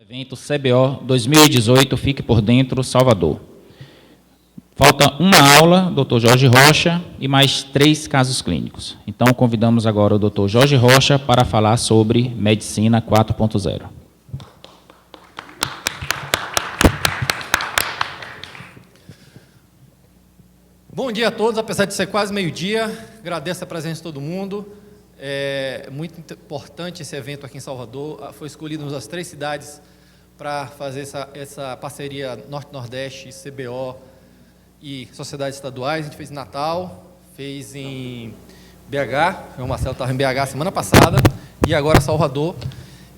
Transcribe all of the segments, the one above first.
Evento CBO 2018, Fique por Dentro, Salvador. Falta uma aula, Dr. Jorge Rocha, e mais 3 casos clínicos. Então, convidamos agora o Dr. Jorge Rocha para falar sobre Medicina 4.0. Bom dia a todos, apesar de ser quase meio-dia, agradeço a presença de todo mundo. É muito importante esse evento aqui em Salvador, foi escolhido nas 3 cidades para fazer essa parceria Norte-Nordeste, CBO e sociedades estaduais. A gente fez em Natal, fez em BH, o Marcelo estava em BH semana passada, e agora Salvador.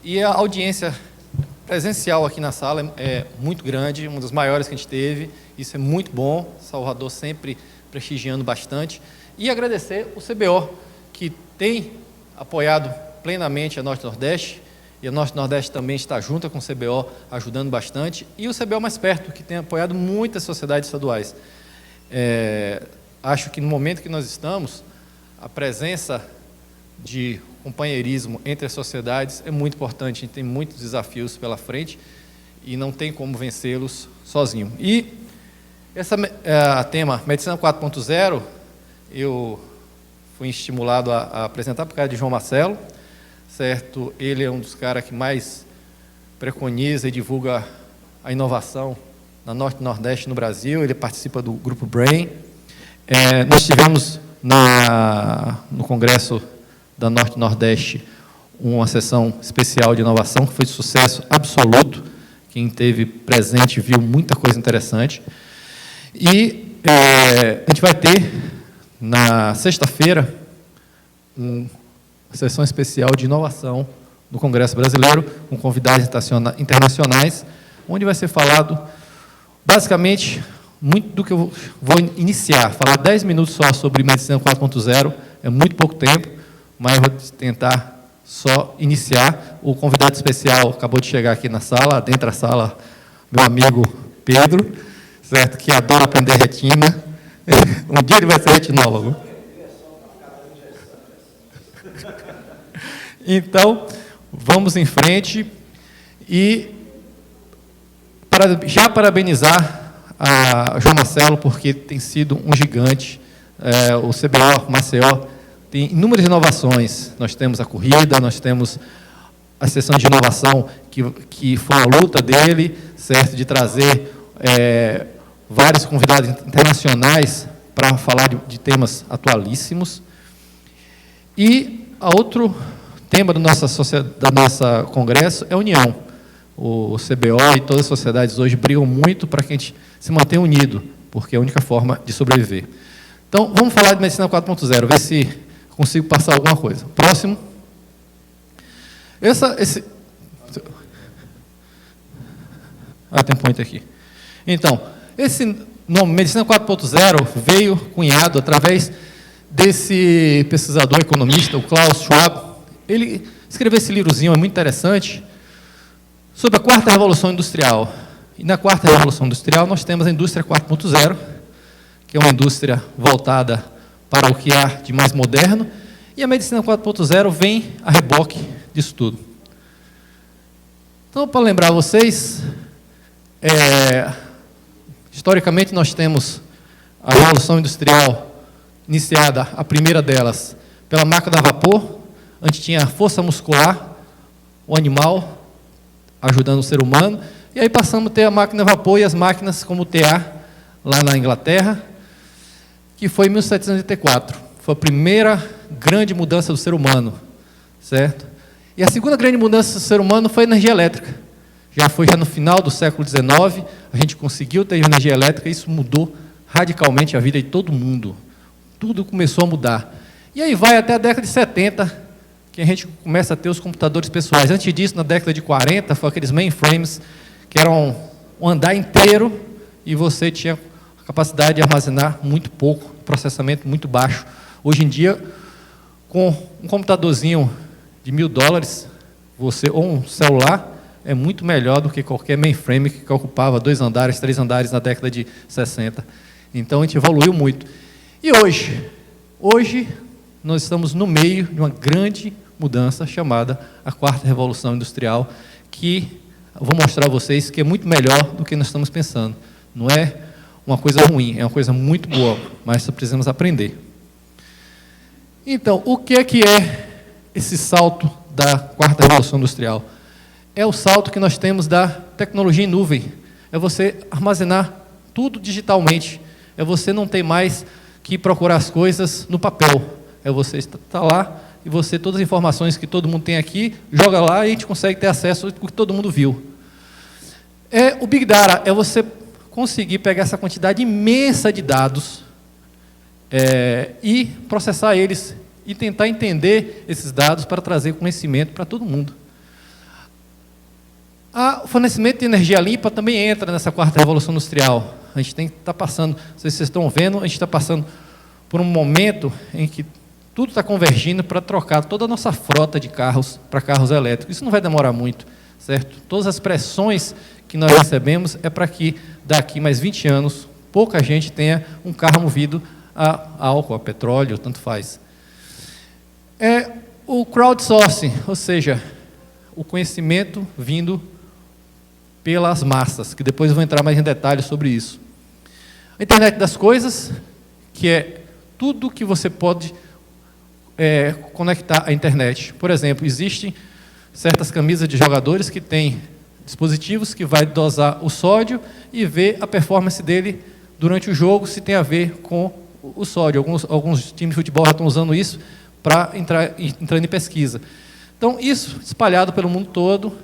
E a audiência presencial aqui na sala é muito grande, uma das maiores que a gente teve, isso é muito bom, Salvador sempre prestigiando bastante. E agradecer o CBO, que tem apoiado plenamente a Norte-Nordeste, e a Norte-Nordeste também está junto com o CBO, ajudando bastante, e o CBO mais perto, que tem apoiado muitas sociedades estaduais. Acho que no momento que nós estamos, a presença de companheirismo entre as sociedades é muito importante, a gente tem muitos desafios pela frente, e não tem como vencê-los sozinho. E esse tema, Medicina 4.0, eu fui estimulado a apresentar por causa de João Marcelo, certo? Ele é um dos caras que mais preconiza e divulga a inovação na Norte e Nordeste no Brasil, ele participa do Grupo Brain. Nós tivemos no Congresso da Norte e Nordeste uma sessão especial de inovação, que foi de sucesso absoluto, quem esteve presente viu muita coisa interessante. E a gente vai ter, na sexta-feira, uma sessão especial de inovação no Congresso Brasileiro, com convidados internacionais, onde vai ser falado, basicamente, muito do que eu vou iniciar. Falar 10 minutos só sobre Medicina 4.0, é muito pouco tempo, mas eu vou tentar só iniciar. O convidado especial acabou de chegar aqui na sala, dentro da sala, meu amigo Pedro, certo? Que adora aprender retina. Um dia ele vai ser retinólogo. Então, vamos em frente e já parabenizar a João Marcelo, porque tem sido um gigante. O CBO, Maceió, tem inúmeras inovações. Nós temos a corrida, nós temos a sessão de inovação, que foi a luta dele, certo, de trazer vários convidados internacionais para falar de temas atualíssimos. E outro tema do nosso congresso é a união. O CBO e todas as sociedades hoje brigam muito para que a gente se mantenha unido, porque é a única forma de sobreviver. Então, vamos falar de Medicina 4.0, ver se consigo passar alguma coisa. Próximo. Tem point aqui. Então, esse nome, Medicina 4.0, veio cunhado através desse pesquisador economista, o Klaus Schwab. Ele escreveu esse livrozinho, é muito interessante, sobre a 4ª Revolução Industrial. E na 4ª Revolução Industrial nós temos a indústria 4.0, que é uma indústria voltada para o que há de mais moderno, e a medicina 4.0 vem a reboque disso tudo. Então, para lembrar vocês, historicamente nós temos a Revolução Industrial iniciada, a primeira delas, pela máquina a vapor, onde tinha a força muscular, o animal ajudando o ser humano, e aí passamos a ter a máquina a vapor e as máquinas como o TA, lá na Inglaterra, que foi em 1784. Foi a primeira grande mudança do ser humano, certo? E a segunda grande mudança do ser humano foi a energia elétrica. Já no final do século XIX, a gente conseguiu ter energia elétrica, e isso mudou radicalmente a vida de todo mundo. Tudo começou a mudar. E aí vai até a década de 70, que a gente começa a ter os computadores pessoais. Antes disso, na década de 40, foi aqueles mainframes, que eram um andar inteiro, e você tinha a capacidade de armazenar muito pouco, processamento muito baixo. Hoje em dia, com um computadorzinho de $1.000, ou um celular, é muito melhor do que qualquer mainframe que ocupava 2 andares, 3 andares na década de 60. Então, a gente evoluiu muito. E hoje nós estamos no meio de uma grande mudança chamada a 4ª Revolução Industrial, que eu vou mostrar a vocês que é muito melhor do que nós estamos pensando. Não é uma coisa ruim, é uma coisa muito boa, mas só precisamos aprender. Então, o que é esse salto da quarta revolução industrial? É o salto que nós temos da tecnologia em nuvem. É você armazenar tudo digitalmente. É você não ter mais que procurar as coisas no papel. É você estar lá e você, todas as informações que todo mundo tem aqui, joga lá e a gente consegue ter acesso ao que todo mundo viu. O Big Data é você conseguir pegar essa quantidade imensa de dados e processar eles e tentar entender esses dados para trazer conhecimento para todo mundo. O fornecimento de energia limpa também entra nessa quarta revolução industrial. A gente tem que estar passando, não sei se vocês estão vendo, a gente está passando por um momento em que tudo está convergindo para trocar toda a nossa frota de carros para carros elétricos. Isso não vai demorar muito, certo? Todas as pressões que nós recebemos é para que daqui mais 20 anos pouca gente tenha um carro movido a álcool, a petróleo, tanto faz. O crowdsourcing, ou seja, o conhecimento vindo pelas massas, que depois eu vou entrar mais em detalhes sobre isso. A internet das coisas, que é tudo que você pode conectar à internet. Por exemplo, existem certas camisas de jogadores que têm dispositivos que vai dosar o sódio e ver a performance dele durante o jogo, se tem a ver com o sódio. Alguns times de futebol já estão usando isso para entrando em pesquisa. Então, isso espalhado pelo mundo todo.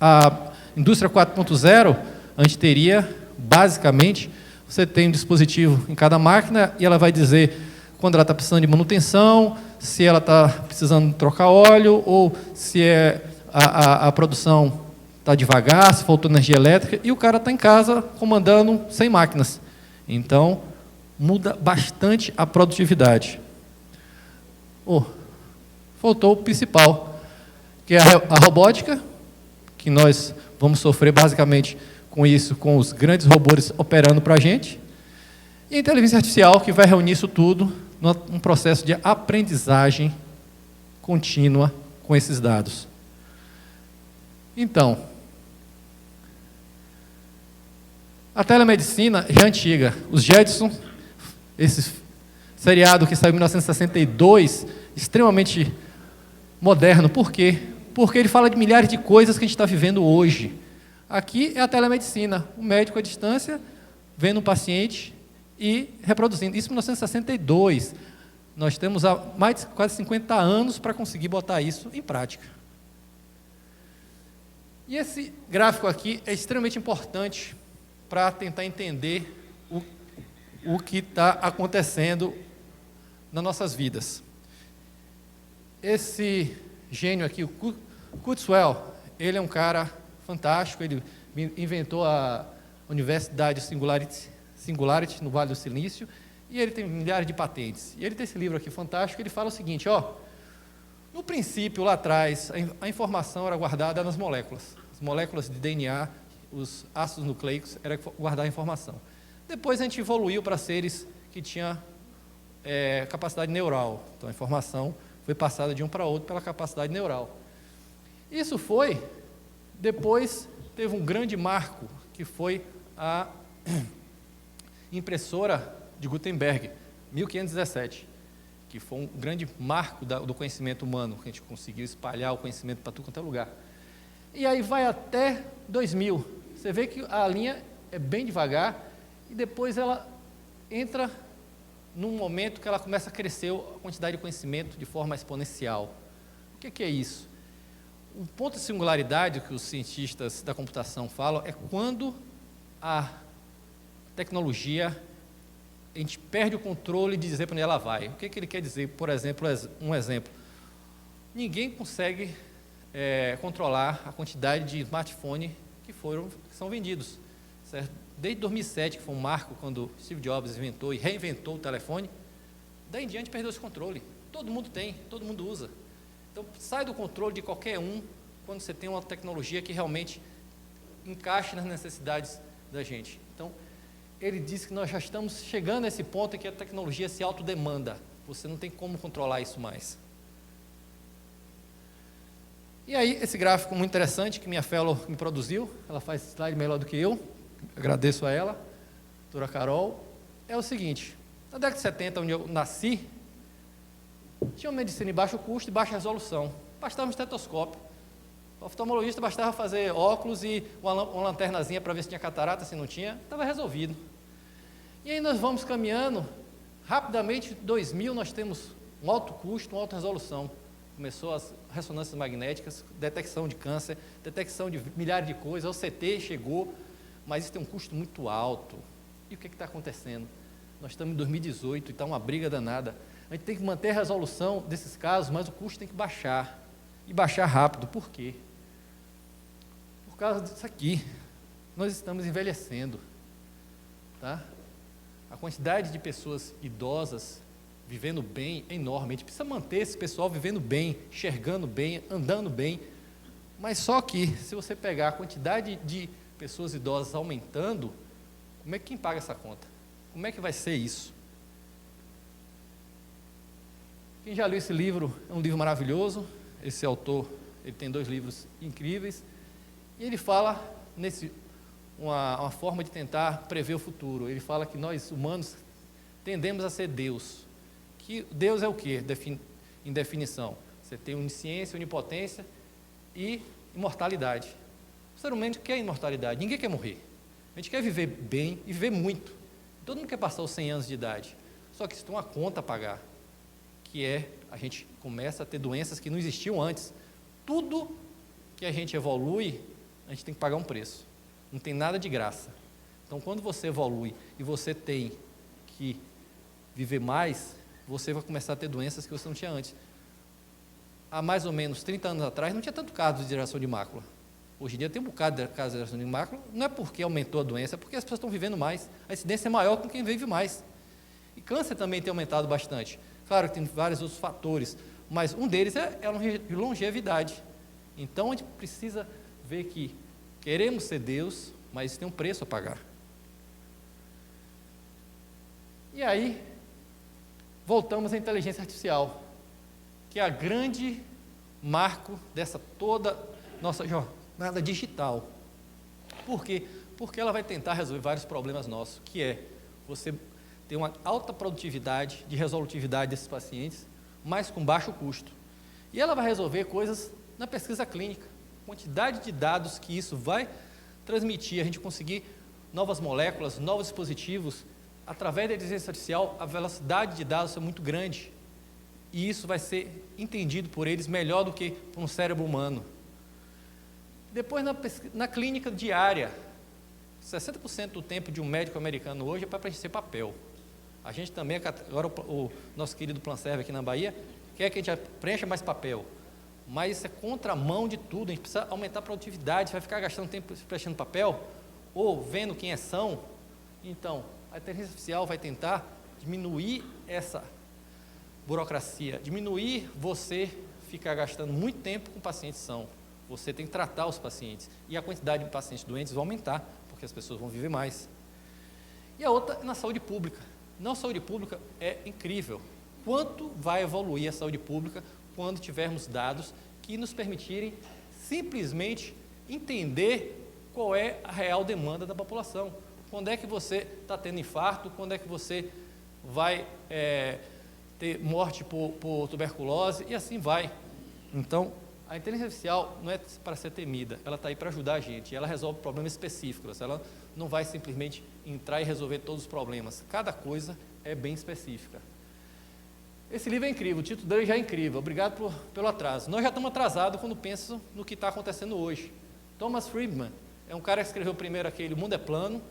A indústria 4.0, a gente teria, basicamente, você tem um dispositivo em cada máquina e ela vai dizer quando ela está precisando de manutenção, se ela está precisando trocar óleo, ou se a produção está devagar, se faltou energia elétrica, e o cara está em casa comandando 100 máquinas. Então, muda bastante a produtividade. Faltou o principal, que é a robótica, que nós vamos sofrer basicamente com isso, com os grandes robôs operando para a gente, e a inteligência artificial, que vai reunir isso tudo num processo de aprendizagem contínua com esses dados. Então, a telemedicina já é antiga. Os Jetson, esse seriado que saiu em 1962, extremamente moderno. Por quê? Porque ele fala de milhares de coisas que a gente está vivendo hoje. Aqui é a telemedicina, o médico à distância, vendo o paciente e reproduzindo. Isso em 1962. Nós temos há mais de quase 50 anos para conseguir botar isso em prática. E esse gráfico aqui é extremamente importante para tentar entender o que está acontecendo nas nossas vidas. Esse gênio aqui, o Kurzweil, ele é um cara fantástico, ele inventou a Universidade Singularity no Vale do Silício, e ele tem milhares de patentes. E ele tem esse livro aqui fantástico, ele fala o seguinte, no princípio, lá atrás, a informação era guardada nas moléculas. As moléculas de DNA, os ácidos nucleicos, era guardar a informação. Depois a gente evoluiu para seres que tinham capacidade neural. Então a informação foi passada de um para outro pela capacidade neural. Isso depois teve um grande marco, que foi a impressora de Gutenberg, 1517, que foi um grande marco do conhecimento humano, que a gente conseguiu espalhar o conhecimento para tudo quanto é lugar. E aí vai até 2000. Você vê que a linha é bem devagar e depois ela entra num momento que ela começa a crescer a quantidade de conhecimento de forma exponencial. O que é isso? Um ponto de singularidade que os cientistas da computação falam é quando a tecnologia, a gente perde o controle de dizer para onde ela vai. O que ele quer dizer? Por exemplo, um exemplo. Ninguém consegue controlar a quantidade de smartphones que são vendidos. Certo? Desde 2007, que foi um marco, quando Steve Jobs inventou e reinventou o telefone, daí em diante perdeu esse controle. Todo mundo tem, todo mundo usa. Então, sai do controle de qualquer um quando você tem uma tecnologia que realmente encaixe nas necessidades da gente. Então, ele disse que nós já estamos chegando a esse ponto em que a tecnologia se autodemanda. Você não tem como controlar isso mais. E aí, esse gráfico muito interessante que minha fellow me produziu, ela faz slide melhor do que eu, agradeço a ela, doutora Carol, é o seguinte: na década de 70, onde eu nasci, tinha uma medicina de baixo custo e baixa resolução. Bastava um estetoscópio. O oftalmologista bastava fazer óculos e uma lanternazinha para ver se tinha catarata, se não tinha, estava resolvido. E aí nós vamos caminhando, rapidamente, 2000, nós temos um alto custo, uma alta resolução. Começou as ressonâncias magnéticas, detecção de câncer, detecção de milhares de coisas, o CT chegou, mas isso tem um custo muito alto. E o que está acontecendo? Nós estamos em 2018 e está uma briga danada. A gente tem que manter a resolução desses casos, mas o custo tem que baixar. E baixar rápido. Por quê? Por causa disso aqui. Nós estamos envelhecendo. Tá? A quantidade de pessoas idosas vivendo bem é enorme. A gente precisa manter esse pessoal vivendo bem, enxergando bem, andando bem. Mas só que, se você pegar a quantidade de pessoas idosas aumentando, como é que quem paga essa conta? Como é que vai ser isso? Quem já leu esse livro, é um livro maravilhoso. Esse autor, ele tem 2 livros incríveis. E ele fala uma forma de tentar prever o futuro. Ele fala que nós, humanos, tendemos a ser Deus. Que Deus é o quê? Em definição. Você tem onisciência, onipotência e imortalidade. O ser humano quer imortalidade, ninguém quer morrer. A gente quer viver bem e viver muito. Todo mundo quer passar os 100 anos de idade. Só que isso tem uma conta a pagar, que é, a gente começa a ter doenças que não existiam antes. Tudo que a gente evolui, a gente tem que pagar um preço. Não tem nada de graça. Então, quando você evolui e você tem que viver mais, você vai começar a ter doenças que você não tinha antes. Há mais ou menos 30 anos atrás, não tinha tanto caso de degeneração de mácula. Hoje em dia tem um bocado de casos de degeneração de mácula, não é porque aumentou a doença, é porque as pessoas estão vivendo mais. A incidência é maior com quem vive mais. E câncer também tem aumentado bastante. Claro que tem vários outros fatores, mas um deles é a longevidade. Então, a gente precisa ver que queremos ser Deus, mas isso tem um preço a pagar. E aí, voltamos à inteligência artificial, que é a grande marco dessa toda nossa jornada digital. Por quê? Porque ela vai tentar resolver vários problemas nossos, que é você ter uma alta produtividade de resolutividade desses pacientes, mas com baixo custo. E ela vai resolver coisas na pesquisa clínica, quantidade de dados que isso vai transmitir, a gente conseguir novas moléculas, novos dispositivos. Através da inteligência artificial, a velocidade de dados é muito grande, e isso vai ser entendido por eles melhor do que por um cérebro humano. Depois, na clínica diária, 60% do tempo de um médico americano hoje é para preencher papel. A gente também, agora o nosso querido Planserve aqui na Bahia, quer que a gente preencha mais papel, mas isso é contramão de tudo. A gente precisa aumentar a produtividade. Vai ficar gastando tempo preenchendo papel ou vendo quem são. Então, a inteligência artificial vai tentar diminuir essa burocracia, diminuir você ficar gastando muito tempo com pacientes são. Você tem que tratar os pacientes, e a quantidade de pacientes doentes vai aumentar, porque as pessoas vão viver mais. E a outra é na saúde pública. Na saúde pública é incrível quanto vai evoluir a saúde pública quando tivermos dados que nos permitirem simplesmente entender qual é a real demanda da população. Quando é que você está tendo infarto, quando é que você vai ter morte por tuberculose, e assim vai. Então, a inteligência artificial não é para ser temida, ela está aí para ajudar a gente, ela resolve problemas específicos, ela não vai simplesmente entrar e resolver todos os problemas, cada coisa é bem específica. Esse livro é incrível, o título dele já é incrível, obrigado pelo atraso. Nós já estamos atrasados quando penso no que está acontecendo hoje. Thomas Friedman é um cara que escreveu primeiro aquele O Mundo é Plano,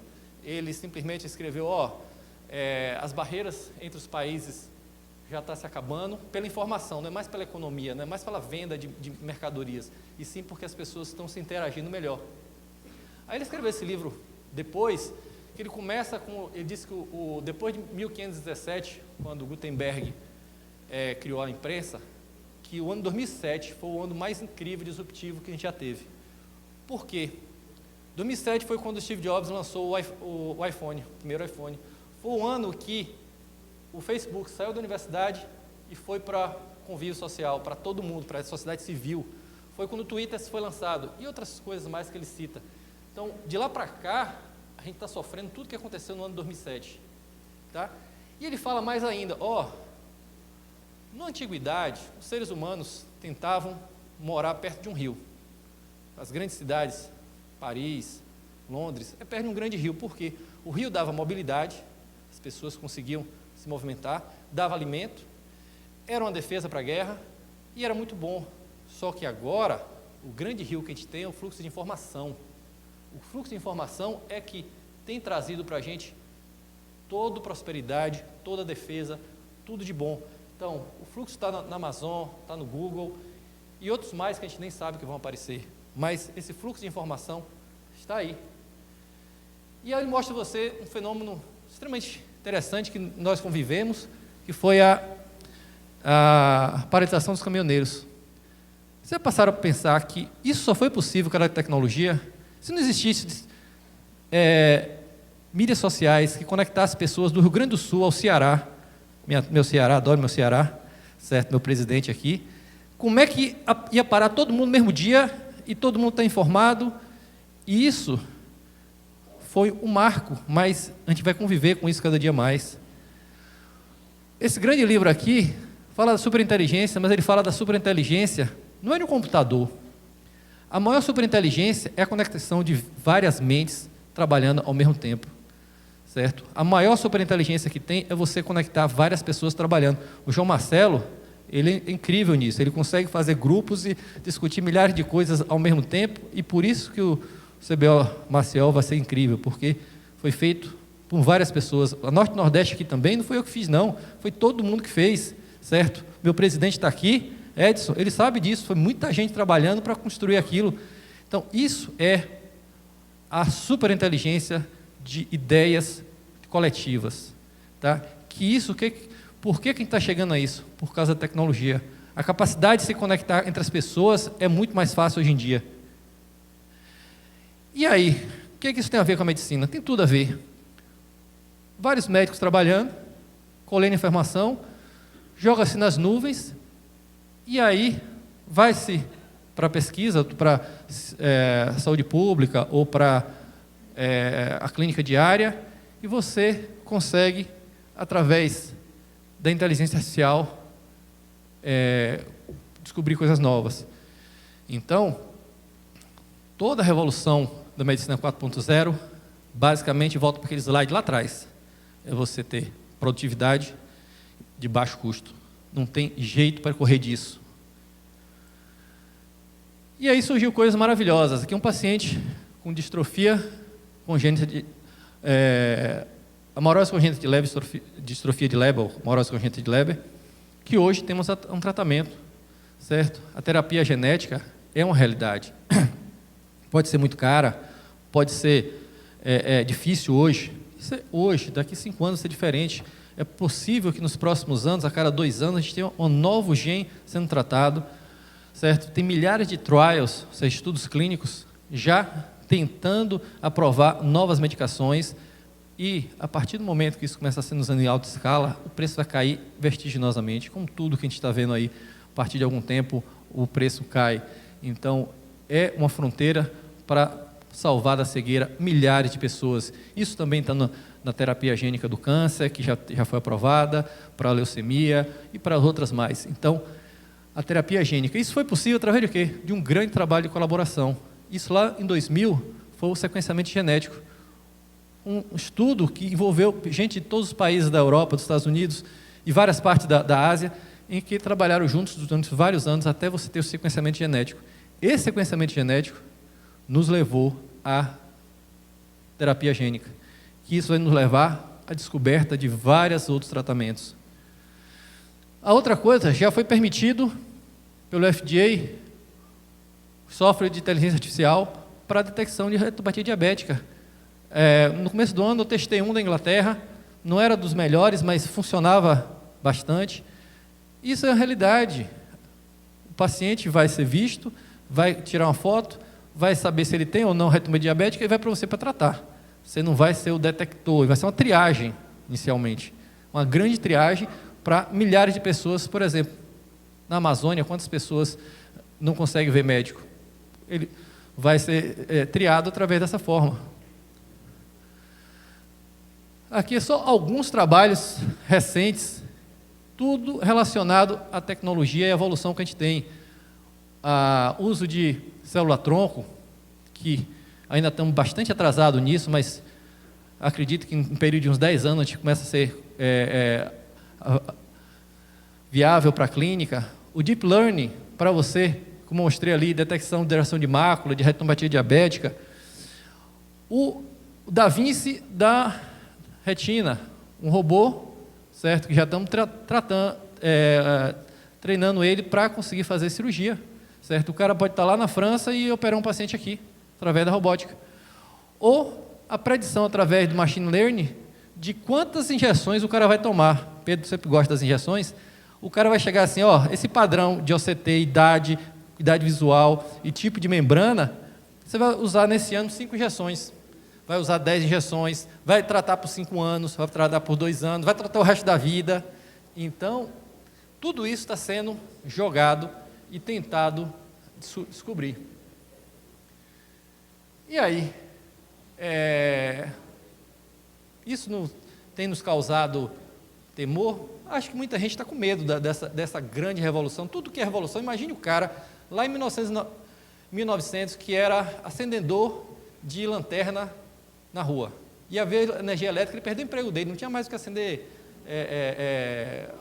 ele simplesmente escreveu, as barreiras entre os países já está se acabando pela informação, não é mais pela economia, não é mais pela venda de mercadorias, e sim porque as pessoas estão se interagindo melhor. Aí ele escreveu esse livro depois, que ele começa com, ele diz que depois de 1517, quando Gutenberg criou a imprensa, que o ano 2007 foi o ano mais incrível e disruptivo que a gente já teve. Por quê? 2007 foi quando o Steve Jobs lançou o iPhone, o primeiro iPhone. Foi o ano que o Facebook saiu da universidade e foi para convívio social, para todo mundo, para a sociedade civil. foi quando o Twitter foi lançado, e outras coisas mais que ele cita. Então, de lá para cá, a gente está sofrendo tudo que aconteceu no ano de 2007. Tá? E ele fala mais ainda, na antiguidade, os seres humanos tentavam morar perto de um rio. As grandes cidades, Paris, Londres, é perto de um grande rio, porque o rio dava mobilidade, as pessoas conseguiam se movimentar, dava alimento, era uma defesa para a guerra e era muito bom. Só que agora, o grande rio que a gente tem é o fluxo de informação. O fluxo de informação é que tem trazido para a gente toda prosperidade, toda defesa, tudo de bom. Então, o fluxo está na Amazon, está no Google e outros mais que a gente nem sabe que vão aparecer. Mas esse fluxo de informação está aí. E aí ele mostra a você um fenômeno extremamente interessante que nós convivemos, que foi a paralisação dos caminhoneiros. Vocês já passaram a pensar que isso só foi possível com a tecnologia? Se não existisse mídias sociais que conectassem pessoas do Rio Grande do Sul ao Ceará, meu Ceará, adoro meu Ceará, certo? Meu presidente aqui, como é que ia parar todo mundo no mesmo dia e todo mundo está informado? E isso foi um marco, mas a gente vai conviver com isso cada dia mais. Esse grande livro aqui fala da superinteligência, mas ele fala da superinteligência não é no computador. A maior superinteligência é a conexão de várias mentes trabalhando ao mesmo tempo, certo? A maior superinteligência que tem é você conectar várias pessoas trabalhando. O João Marcelo, ele é incrível nisso, ele consegue fazer grupos e discutir milhares de coisas ao mesmo tempo, e por isso que o CBO Maciel vai ser incrível, porque foi feito por várias pessoas. A Norte e Nordeste aqui também, não foi eu que fiz não, foi todo mundo que fez, certo? Meu presidente está aqui, Edson, ele sabe disso, foi muita gente trabalhando para construir aquilo. Então, isso é a superinteligência de ideias coletivas. Tá? Por que a gente está chegando a isso? Por causa da tecnologia. A capacidade de se conectar entre as pessoas é muito mais fácil hoje em dia. E aí, o que isso tem a ver com a medicina? Tem tudo a ver. Vários médicos trabalhando, colhendo informação, joga-se nas nuvens, e aí vai-se para pesquisa, para saúde pública ou para a clínica diária, e você consegue, através da inteligência artificial, descobrir coisas novas. Então, toda a revolução da medicina 4.0, basicamente, volta para aquele slide lá atrás. É você ter produtividade de baixo custo. Não tem jeito para correr disso. E aí surgiu coisas maravilhosas. Aqui um paciente com distrofia congênita amaurosis congênita de Leber, distrofia de Leber, amaurosis congênita de Leber, que hoje temos um tratamento, certo? A terapia genética é uma realidade. Pode ser muito cara, pode ser difícil hoje. Hoje, daqui a 5 anos, vai ser diferente. É possível que nos próximos anos, a cada 2 anos, a gente tenha um novo gene sendo tratado, certo? Tem milhares de trials, ou seja, estudos clínicos, já tentando aprovar novas medicações, e a partir do momento que isso começa a ser usado em alta escala, o preço vai cair vertiginosamente, como tudo que a gente está vendo aí, a partir de algum tempo o preço cai. Então, é uma fronteira para salvar da cegueira milhares de pessoas. Isso também está na terapia gênica do câncer, que já foi aprovada, para a leucemia e para outras mais. Então, a terapia gênica, isso foi possível através de quê? De um grande trabalho de colaboração. Isso lá em 2000 foi o sequenciamento genético. Um estudo que envolveu gente de todos os países da Europa, dos Estados Unidos e várias partes da Ásia, em que trabalharam juntos durante vários anos até você ter o sequenciamento genético. Esse sequenciamento genético nos levou à terapia gênica, que isso vai nos levar à descoberta de vários outros tratamentos. A outra coisa, já foi permitido pelo FDA software de inteligência artificial para a detecção de retinopatia diabética. No começo do ano eu testei um da Inglaterra, não era dos melhores, mas funcionava bastante. Isso é a realidade. O paciente vai ser visto, vai tirar uma foto, vai saber se ele tem ou não retinopatia diabética e vai para você para tratar. Você não vai ser o detector, vai ser uma triagem inicialmente. Uma grande triagem para milhares de pessoas. Por exemplo, na Amazônia, quantas pessoas não consegue ver médico. Ele vai ser triado através dessa forma. Aqui só alguns trabalhos recentes, tudo relacionado à tecnologia e à evolução que a gente tem. Uso de célula-tronco, que ainda estamos bastante atrasados nisso, mas acredito que em um período de uns 10 anos a gente começa a ser viável para a clínica. O Deep Learning, para você, como eu mostrei ali, detecção de alteração de mácula, de retinopatia diabética. O Da Vinci da retina, um robô, certo? Que já estamos treinando ele para conseguir fazer cirurgia, certo? O cara pode estar lá na França e operar um paciente aqui, através da robótica. Ou a predição através do machine learning de quantas injeções o cara vai tomar. Pedro sempre gosta das injeções. O cara vai chegar assim, ó, esse padrão de OCT, idade visual e tipo de membrana, você vai usar nesse ano 5 injeções. Vai usar 10 injeções, vai tratar por 5 anos, vai tratar por 2 anos, vai tratar o resto da vida. Então, tudo isso está sendo jogado e tentado descobrir. E aí, isso não tem nos causado temor? Acho que muita gente está com medo dessa grande revolução. Tudo que é revolução, imagine o cara lá em 1900 que era acendedor de lanterna na rua. Ia haver energia elétrica, ele perdeu o emprego dele, não tinha mais o que acender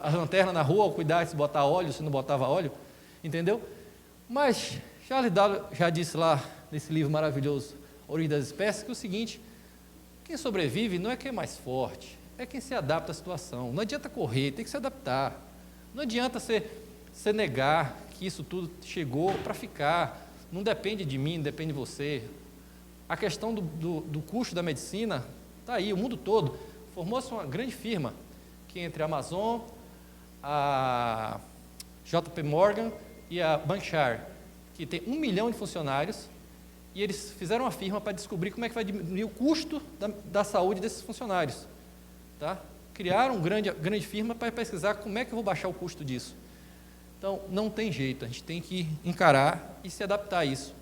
a lanterna na rua, ou cuidar se botar óleo, se não botava óleo, entendeu? Mas Charles Darwin já disse lá, nesse livro maravilhoso, Origem das Espécies, que é o seguinte: quem sobrevive não é quem é mais forte, é quem se adapta à situação. Não adianta correr, tem que se adaptar. Não adianta você negar que isso tudo chegou para ficar. Não depende de mim, não depende de você. A questão do custo da medicina está aí, o mundo todo. Formou-se uma grande firma, que entre a Amazon, a JP Morgan e a Berkshire, que tem 1 milhão de funcionários, e eles fizeram uma firma para descobrir como é que vai diminuir o custo da saúde desses funcionários. Tá? Criaram uma grande firma para pesquisar como é que eu vou baixar o custo disso. Então, não tem jeito, a gente tem que encarar e se adaptar a isso.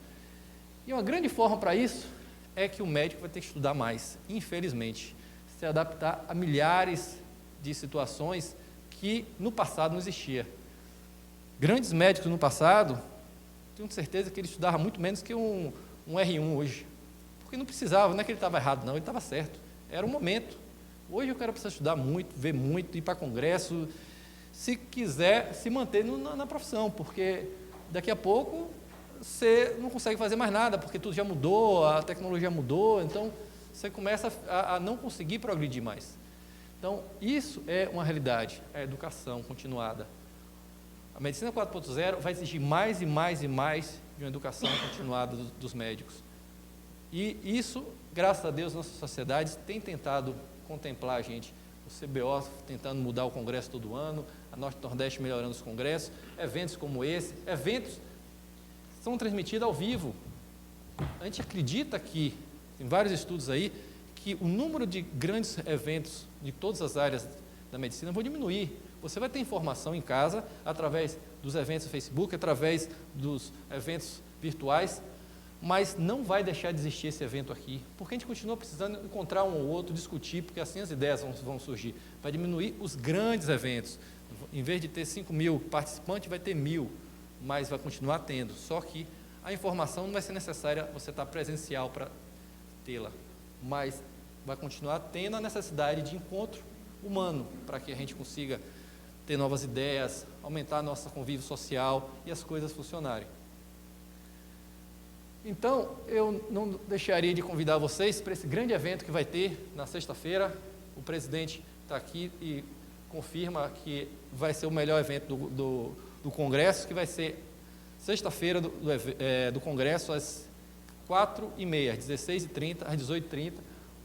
E uma grande forma para isso é que o médico vai ter que estudar mais, infelizmente, se adaptar a milhares de situações que no passado não existia. Grandes médicos no passado, tenho certeza que ele estudava muito menos que um R1 hoje, porque não precisava, não é que ele estava errado não, ele estava certo, era o momento. Hoje o cara precisa estudar muito, ver muito, ir para congresso, se quiser se manter na profissão, porque daqui a pouco você não consegue fazer mais nada, porque tudo já mudou, a tecnologia mudou, então você começa a não conseguir progredir mais. Então, isso é uma realidade, a educação continuada. A medicina 4.0 vai exigir mais e mais e mais de uma educação continuada dos médicos. E isso, graças a Deus, nossas sociedades têm tentado contemplar a gente. O CBO tentando mudar o congresso todo ano, a Norte e Nordeste melhorando os congressos, eventos como esse, eventos são transmitidos ao vivo. A gente acredita que, tem vários estudos aí, que o número de grandes eventos de todas as áreas da medicina vão diminuir. Você vai ter informação em casa, através dos eventos do Facebook, através dos eventos virtuais, mas não vai deixar de existir esse evento aqui, porque a gente continua precisando encontrar um ou outro, discutir, porque assim as ideias vão surgir. Vai diminuir os grandes eventos. Em vez de ter 5.000 participantes, vai ter 1.000, mas vai continuar tendo. Só que a informação não vai ser necessária você estar presencial para tê-la, mas vai continuar tendo a necessidade de encontro humano, para que a gente consiga ter novas ideias, aumentar nosso convívio social e as coisas funcionarem. Então, eu não deixaria de convidar vocês para esse grande evento que vai ter na sexta-feira. O presidente está aqui e confirma que vai ser o melhor evento do Congresso, que vai ser sexta-feira do Congresso, às 4h30, às 16h30, às 18h30,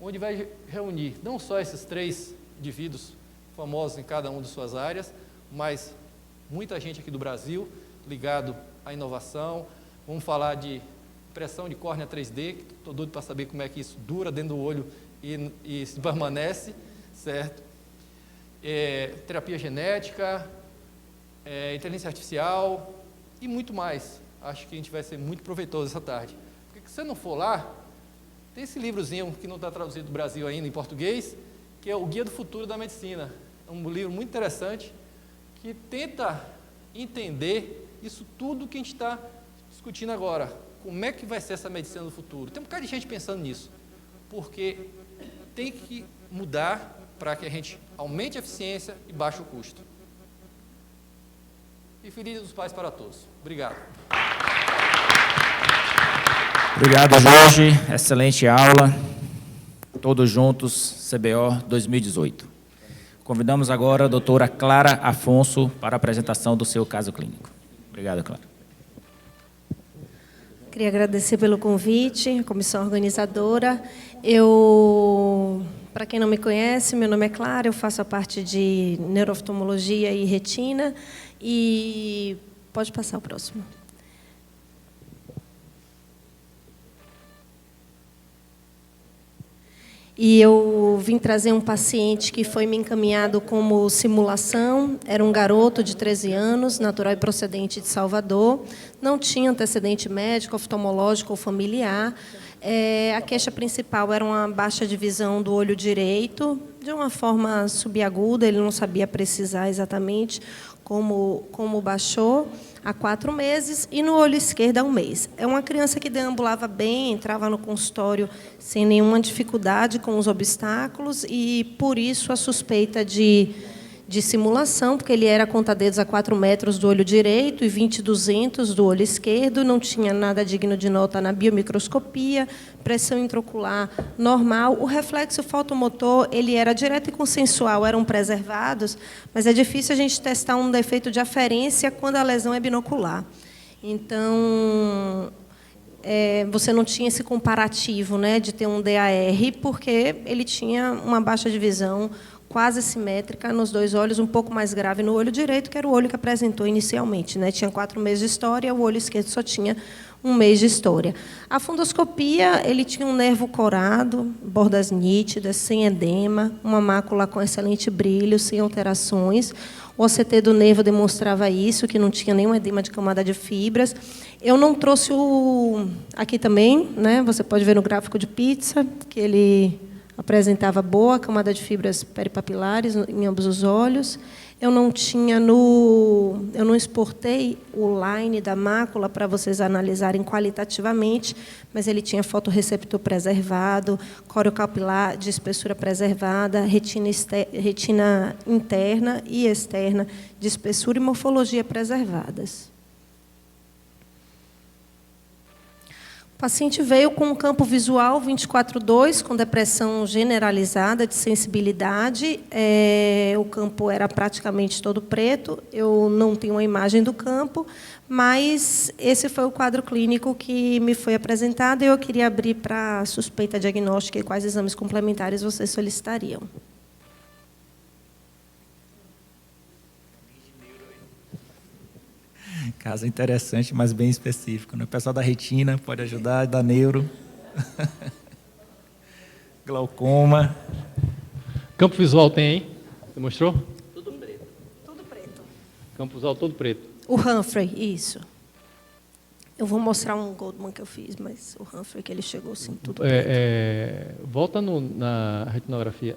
onde vai reunir não só esses 3 indivíduos famosos em cada uma de suas áreas, mas muita gente aqui do Brasil ligado à inovação. Vamos falar de impressão de córnea 3D, que estou doido para saber como é que isso dura dentro do olho e se permanece, certo? Terapia genética, inteligência artificial e muito mais. acho que a gente vai ser muito proveitoso essa tarde. Porque se você não for lá, tem esse livrozinho que não está traduzido do Brasil ainda em português, que é o Guia do Futuro da Medicina. É um livro muito interessante que tenta entender isso tudo que a gente está discutindo agora. Como é que vai ser essa medicina do futuro? Tem um bocado de gente pensando nisso, porque tem que mudar para que a gente aumente a eficiência e baixe o custo. E feliz dos pais para todos. Obrigado. Obrigado, Jorge. Excelente aula. Todos juntos, CBO 2018. Convidamos agora a doutora Clara Afonso para a apresentação do seu caso clínico. Obrigado, Clara. Queria agradecer pelo convite, a comissão organizadora. Para quem não me conhece, meu nome é Clara, eu faço a parte de neurooftalmologia e retina. E pode passar o próximo. E eu vim trazer um paciente que foi me encaminhado como simulação. Era um garoto de 13 anos, natural e procedente de Salvador. Não tinha antecedente médico, oftalmológico ou familiar. A queixa principal era uma baixa de visão do olho direito, de uma forma subaguda, ele não sabia precisar exatamente como baixou, há 4 meses, e no olho esquerdo há 1 mês. É uma criança que deambulava bem, entrava no consultório sem nenhuma dificuldade com os obstáculos, e, por isso, a suspeita de simulação, porque ele era conta-dedos a 4 metros do olho direito e 20/200 do olho esquerdo, não tinha nada digno de nota na biomicroscopia, pressão intraocular normal. O reflexo fotomotor ele era direto e consensual, eram preservados, mas é difícil a gente testar um defeito de aferência quando a lesão é binocular. Então, você não tinha esse comparativo, né, de ter um DAR, porque ele tinha uma baixa de visão quase simétrica nos 2 olhos, um pouco mais grave no olho direito, que era o olho que apresentou inicialmente, né? Tinha 4 meses de história, o olho esquerdo só tinha 1 mês de história. A fundoscopia, ele tinha um nervo corado, bordas nítidas, sem edema, uma mácula com excelente brilho, sem alterações. O OCT do nervo demonstrava isso, que não tinha nenhum edema de camada de fibras. Eu não trouxe aqui também, né? Você pode ver no gráfico de Pizza, que ele apresentava boa camada de fibras peripapilares em ambos os olhos. Eu não exportei o line da mácula para vocês analisarem qualitativamente, mas ele tinha fotorreceptor preservado, coriocapilar de espessura preservada, retina interna e externa de espessura e morfologia preservadas. O paciente veio com um campo visual 24/2, com depressão generalizada de sensibilidade. O campo era praticamente todo preto. Eu não tenho uma imagem do campo, mas esse foi o quadro clínico que me foi apresentado e eu queria abrir para suspeita diagnóstica e quais exames complementares vocês solicitariam. Caso interessante, mas bem específico, né? O pessoal da retina pode ajudar, da neuro. Glaucoma. Campo visual tem aí? Você mostrou? Tudo preto. Tudo preto. Campo visual todo preto. O Humphrey, isso. Eu vou mostrar um Goldman que eu fiz, mas o Humphrey que ele chegou assim, tudo preto. Volta na retinografia.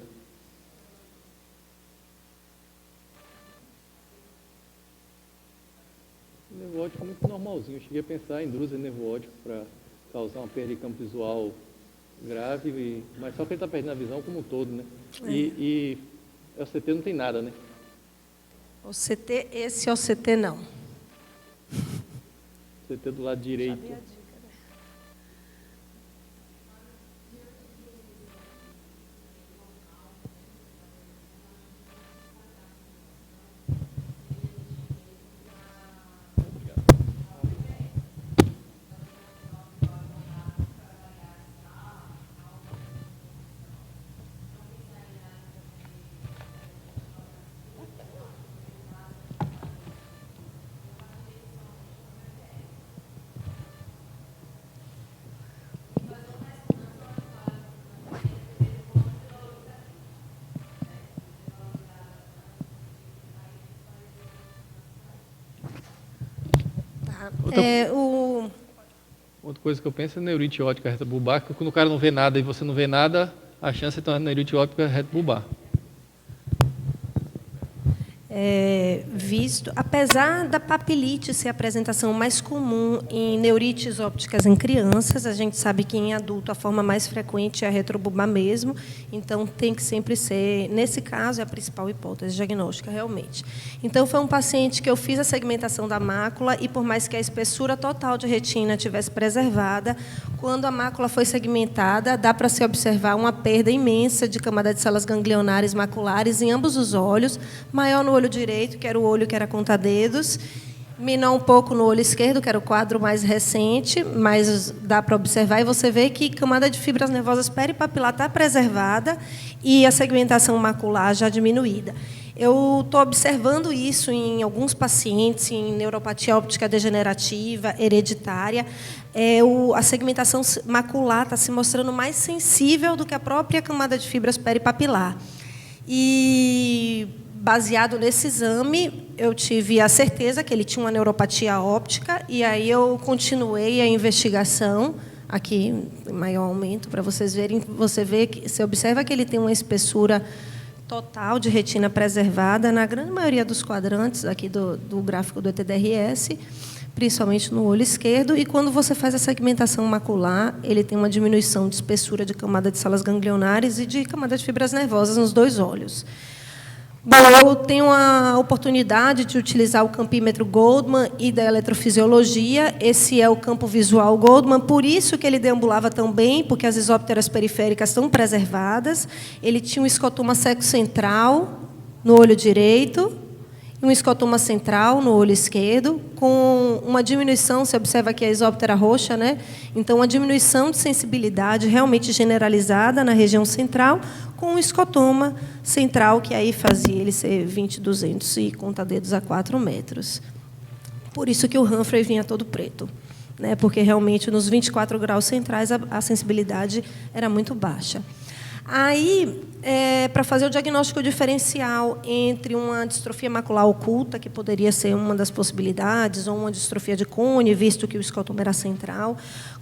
Nervo óptico muito normalzinho. Eu cheguei a pensar em drusen nervo óptico para causar uma perda de campo visual grave, mas só que ele está perdendo a visão como um todo, né? E o OCT não tem nada, né? Esse OCT não. OCT do lado direito. Outra coisa que eu penso é neurite óptica retrobulbar, que quando o cara não vê nada e você não vê nada, a chance é ter uma neurite óptica retrobulbar. Visto, apesar da papilite ser a apresentação mais comum em neurites ópticas em crianças, a gente sabe que em adulto a forma mais frequente é a retrobulbar mesmo, então tem que sempre ser, nesse caso, é a principal hipótese diagnóstica, realmente. Então, foi um paciente que eu fiz a segmentação da mácula e, por mais que a espessura total de retina tivesse preservada, quando a mácula foi segmentada, dá para se observar uma perda imensa de camada de células ganglionares maculares em ambos os olhos, maior no olho direito, que era o olho que era conta-dedos, menor um pouco no olho esquerdo, que era o quadro mais recente, mas dá para observar, e você vê que camada de fibras nervosas peripapilar está preservada e a segmentação macular já diminuída. Eu estou observando isso em alguns pacientes, em neuropatia óptica degenerativa, hereditária. A segmentação macular está se mostrando mais sensível do que a própria camada de fibras peripapilar. E, baseado nesse exame, eu tive a certeza que ele tinha uma neuropatia óptica, e aí eu continuei a investigação, aqui em maior aumento, para vocês verem. Você observa que ele tem uma espessura total de retina preservada na grande maioria dos quadrantes aqui do gráfico do ETDRS, principalmente no olho esquerdo, e quando você faz a segmentação macular, ele tem uma diminuição de espessura de camada de células ganglionares e de camada de fibras nervosas nos dois olhos. Bom, eu tenho a oportunidade de utilizar o campímetro Goldman e da eletrofisiologia. Esse é o campo visual Goldman, por isso que ele deambulava tão bem, porque as isópteras periféricas estão preservadas. Ele tinha um escotoma seco central no olho direito e um escotoma central no olho esquerdo, com uma diminuição, você observa aqui a isóptera roxa, né? Então, uma diminuição de sensibilidade realmente generalizada na região central, com um escotoma central, que aí fazia ele ser 20/200 e conta-dedos a 4 metros. Por isso que o Humphrey vinha todo preto, né? Porque realmente nos 24 graus centrais a sensibilidade era muito baixa. Aí, para fazer o diagnóstico diferencial entre uma distrofia macular oculta, que poderia ser uma das possibilidades, ou uma distrofia de cone, visto que o escotoma era central,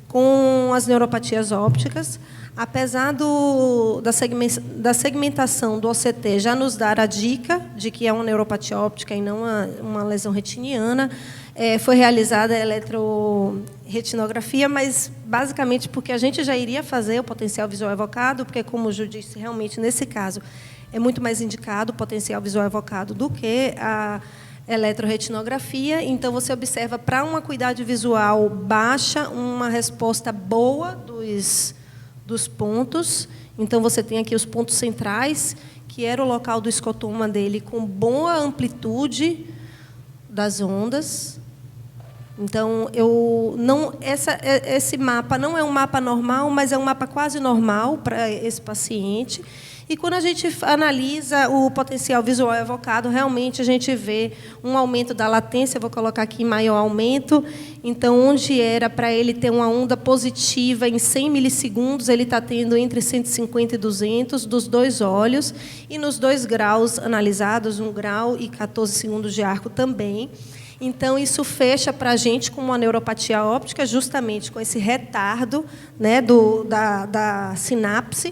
com as neuropatias ópticas, apesar da segmentação do OCT já nos dar a dica de que é uma neuropatia óptica e não uma lesão retiniana, foi realizada a eletroretinografia, mas basicamente porque a gente já iria fazer o potencial visual evocado, porque, como o Ju disse, realmente, nesse caso, é muito mais indicado o potencial visual evocado do que a eletroretinografia. Então, você observa, para uma acuidade visual baixa, uma resposta boa dos pontos. Então, você tem aqui os pontos centrais, que era o local do escotoma dele, com boa amplitude das ondas. Então, esse mapa não é um mapa normal, mas é um mapa quase normal para esse paciente. E, quando a gente analisa o potencial visual evocado, realmente a gente vê um aumento da latência. Vou colocar aqui maior aumento. Então, onde era para ele ter uma onda positiva em 100 milissegundos, ele está tendo entre 150 e 200 dos dois olhos. E nos 2 graus analisados, 1 grau e 14 segundos de arco também. Então, isso fecha para a gente com uma neuropatia óptica, justamente com esse retardo, né, da sinapse.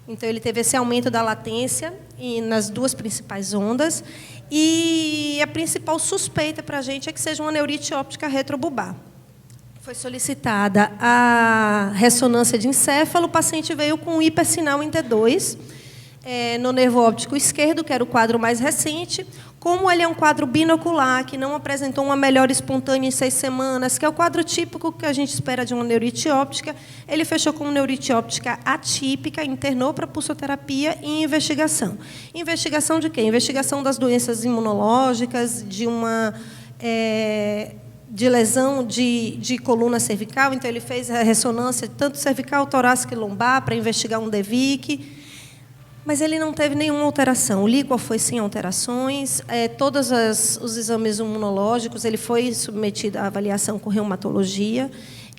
Então, ele teve esse aumento da latência nas 2 principais ondas. E a principal suspeita para a gente é que seja uma neurite óptica retrobulbar. Foi solicitada a ressonância de encéfalo, o paciente veio com hipersinal em T2, no nervo óptico esquerdo, que era o quadro mais recente. Como ele é um quadro binocular, que não apresentou uma melhora espontânea em 6 semanas, que é o quadro típico que a gente espera de uma neurite óptica, ele fechou com neurite óptica atípica, internou para pulsoterapia e investigação. Investigação de quê? Investigação das doenças imunológicas, de lesão de coluna cervical. Então, ele fez a ressonância tanto cervical, torácica e lombar para investigar um DEVIC. Mas ele não teve nenhuma alteração. O líquor foi sem alterações. Todos os exames imunológicos, ele foi submetido à avaliação com reumatologia.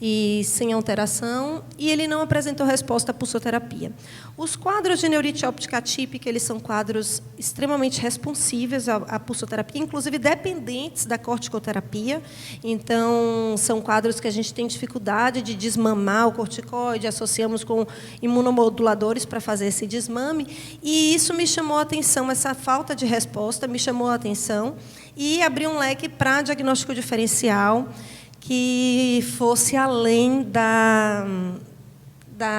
e sem alteração, e ele não apresentou resposta à pulsoterapia. Os quadros de neurite óptica atípica, eles são quadros extremamente responsíveis à pulsoterapia, inclusive dependentes da corticoterapia. Então, são quadros que a gente tem dificuldade de desmamar o corticoide, associamos com imunomoduladores para fazer esse desmame, e isso me chamou a atenção, essa falta de resposta me chamou a atenção, e abriu um leque para diagnóstico diferencial, que fosse além da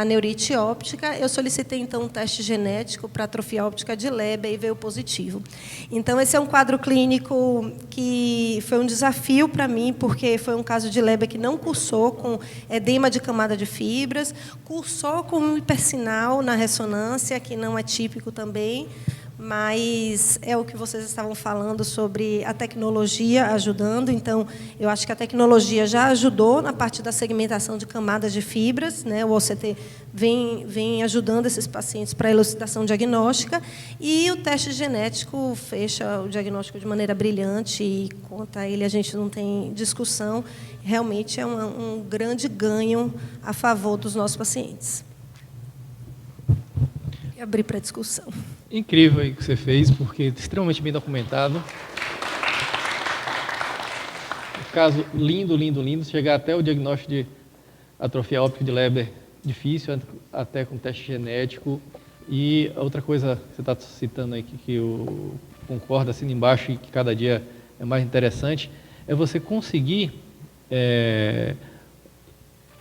neurite óptica. Eu solicitei, então, um teste genético para atrofia óptica de Leber e veio positivo. Então, esse é um quadro clínico que foi um desafio para mim, porque foi um caso de Leber que não cursou com edema de camada de fibras, cursou com um hipersinal na ressonância, que não é típico também, mas é o que vocês estavam falando sobre a tecnologia ajudando. Então, eu acho que a tecnologia já ajudou na parte da segmentação de camadas de fibras, né? O OCT vem ajudando esses pacientes para a elucidação diagnóstica, e o teste genético fecha o diagnóstico de maneira brilhante, e quanto a ele a gente não tem discussão, realmente é um grande ganho a favor dos nossos pacientes. E abrir para discussão. Incrível aí que você fez, porque extremamente bem documentado. Um caso lindo, lindo, lindo. Chegar até o diagnóstico de atrofia óptica de Leber difícil, até com teste genético. E outra coisa que você está citando aí, que eu concordo, assino embaixo, e que cada dia é mais interessante, é você conseguir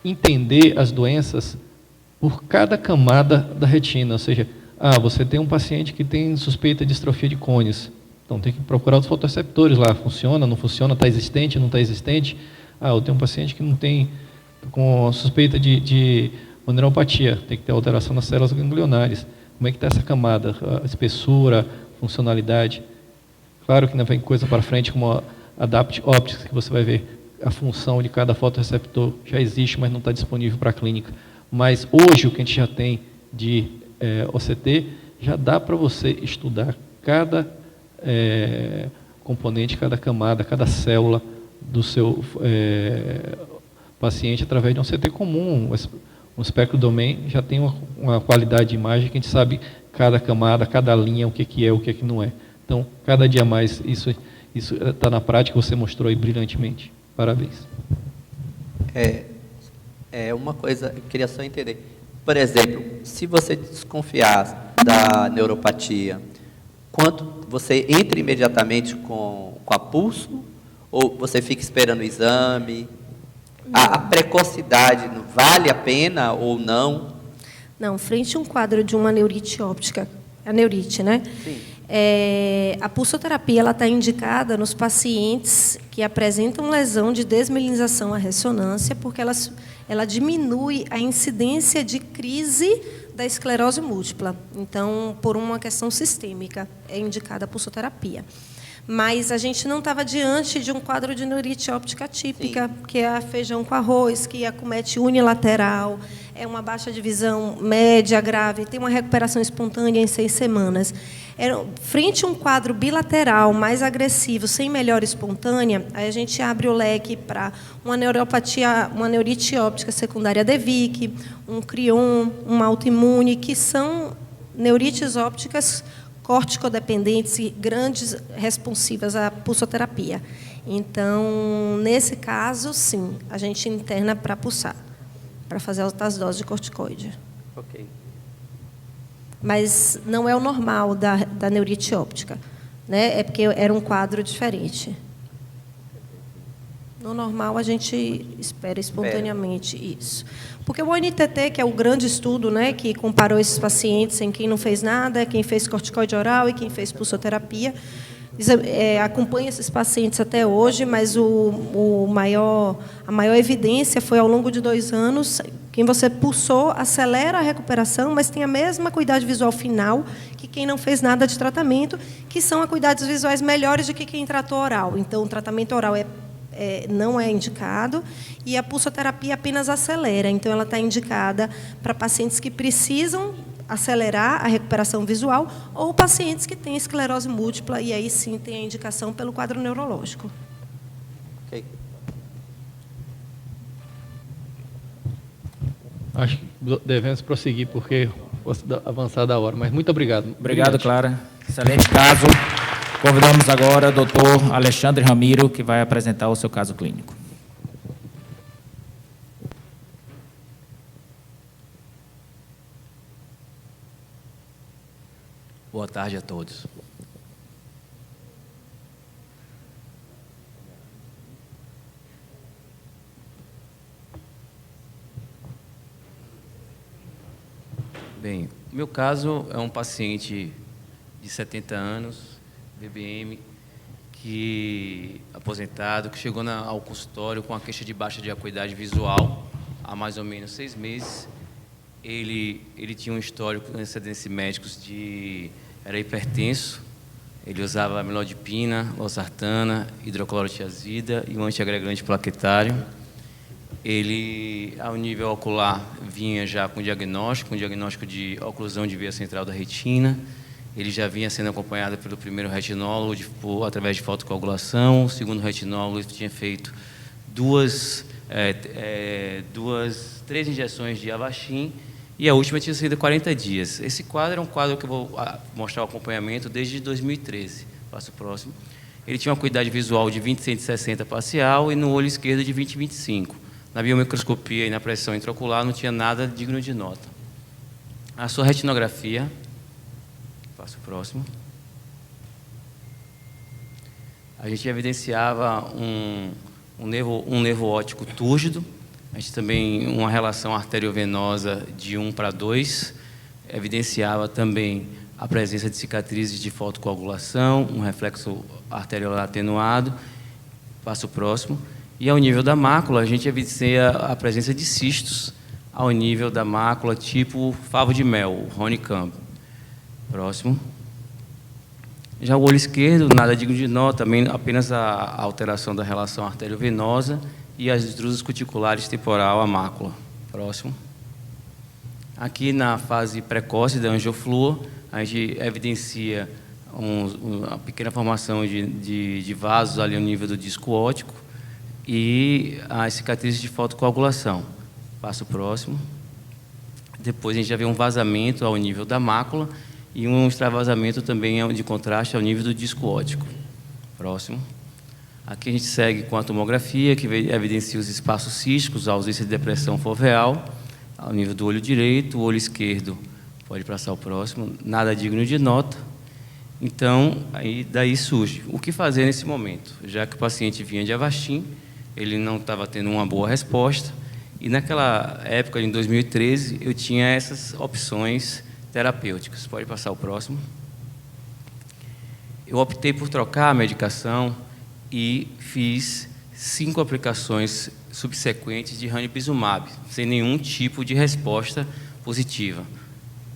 entender as doenças por cada camada da retina, ou seja, você tem um paciente que tem suspeita de distrofia de cones, então tem que procurar os fotoreceptores lá, funciona, não funciona, está existente, não está existente. Eu tenho um paciente que não tem, com suspeita de neuropatia, tem que ter alteração nas células ganglionares. Como é que está essa camada, a espessura, funcionalidade? Claro que não vem coisa para frente como a Adapt Optics, que você vai ver a função de cada fotoreceptor, já existe, mas não está disponível para a clínica. Mas hoje o que a gente já tem de OCT, já dá para você estudar cada componente, cada camada, cada célula do seu paciente através de um CT comum. Um espectro domain já tem uma qualidade de imagem que a gente sabe cada camada, cada linha, o que é, o que não é. Então, cada dia mais, isso está na prática, você mostrou aí brilhantemente. Parabéns. Uma coisa, eu queria só entender. Por exemplo, se você desconfiar da neuropatia, você entra imediatamente com a pulso, ou você fica esperando o exame? A precocidade vale a pena ou não? Não, frente a um quadro de uma neurite óptica, a neurite, né? Sim. A pulsoterapia está indicada nos pacientes que apresentam lesão de desmielinização à ressonância, porque ela diminui a incidência de crise da esclerose múltipla. Então, por uma questão sistêmica, é indicada a pulsoterapia. Mas a gente não estava diante de um quadro de neurite óptica típica, sim, que é feijão com arroz, que acomete unilateral, é uma baixa de visão média, grave, tem uma recuperação espontânea em 6 semanas. Frente a um quadro bilateral mais agressivo, sem melhora espontânea, aí a gente abre o leque para uma neuropatia, uma neurite óptica secundária DEVIC, um crion, uma autoimune, que são neurites ópticas corticodependentes e grandes responsivas à pulsoterapia. Então, nesse caso, sim, a gente interna para pulsar, para fazer altas doses de corticoide. Ok. Mas não é o normal da neurite óptica, né? É porque era um quadro diferente. No normal, a gente espera espontaneamente isso. Porque o ONTT, que é o grande estudo, né, que comparou esses pacientes em quem não fez nada, quem fez corticoide oral e quem fez pulsoterapia, acompanha esses pacientes até hoje, mas a maior evidência foi ao longo de 2 anos. Quem você pulsou acelera a recuperação, mas tem a mesma acuidade visual final que quem não fez nada de tratamento, que são acuidades visuais melhores do que quem tratou oral. Então, o tratamento oral não é indicado, e a pulsoterapia apenas acelera. Então, ela está indicada para pacientes que precisam acelerar a recuperação visual ou pacientes que têm esclerose múltipla, e aí sim tem a indicação pelo quadro neurológico. Ok. acho que devemos prosseguir, porque fosse avançada a hora. Mas muito obrigado. Obrigado, Clara. Excelente caso. Convidamos agora o doutor Alexandre Ramiro, que vai apresentar o seu caso clínico. Boa tarde a todos. Bem, o meu caso é um paciente de 70 anos, VBM, aposentado, que chegou ao consultório com a queixa de baixa de acuidade visual há mais ou menos 6 meses. Ele tinha um histórico de antecedentes médicos era hipertenso, ele usava amlodipina, losartana, hidroclorotiazida e um antiagregante plaquetário. Ele, ao nível ocular, vinha já com diagnóstico de oclusão de via central da retina. Ele já vinha sendo acompanhado pelo primeiro retinólogo através de fotocoagulação. O segundo retinólogo tinha feito três injeções de Avastin e a última tinha sido 40 dias. Esse quadro é um quadro que eu vou mostrar o acompanhamento desde 2013. Passo o próximo. Ele tinha uma acuidade visual de 20/160 parcial e no olho esquerdo de 20/25. Na biomicroscopia e na pressão intraocular não tinha nada digno de nota. A sua retinografia, passo o próximo, a gente evidenciava um nervo óptico túrgido, a gente também uma relação arteriovenosa de 1:2, evidenciava também a presença de cicatrizes de fotocoagulação, um reflexo arteriolar atenuado, passo o próximo. E ao nível da mácula, a gente evidencia a presença de cistos ao nível da mácula, tipo favo de mel, Honeycomb. Próximo. Já o olho esquerdo, nada digno de nota, também apenas a alteração da relação arteriovenosa e as extrusas cuticulares temporal à mácula. Próximo. Aqui na fase precoce da angioflúor, a gente evidencia uma pequena formação de vasos ali ao nível do disco óptico e as cicatrizes de fotocoagulação. Passo o próximo. Depois a gente já vê um vazamento ao nível da mácula e um extravasamento também de contraste ao nível do disco óptico. Próximo. Aqui a gente segue com a tomografia, que evidencia os espaços císticos, a ausência de depressão foveal, ao nível do olho direito, o olho esquerdo, pode passar o próximo, nada digno de nota. Então, daí surge o que fazer nesse momento, já que o paciente vinha de Avastin, ele não estava tendo uma boa resposta, e naquela época, em 2013, eu tinha essas opções terapêuticas. Pode passar o próximo. Eu optei por trocar a medicação e fiz 5 aplicações subsequentes de ranibizumab, sem nenhum tipo de resposta positiva.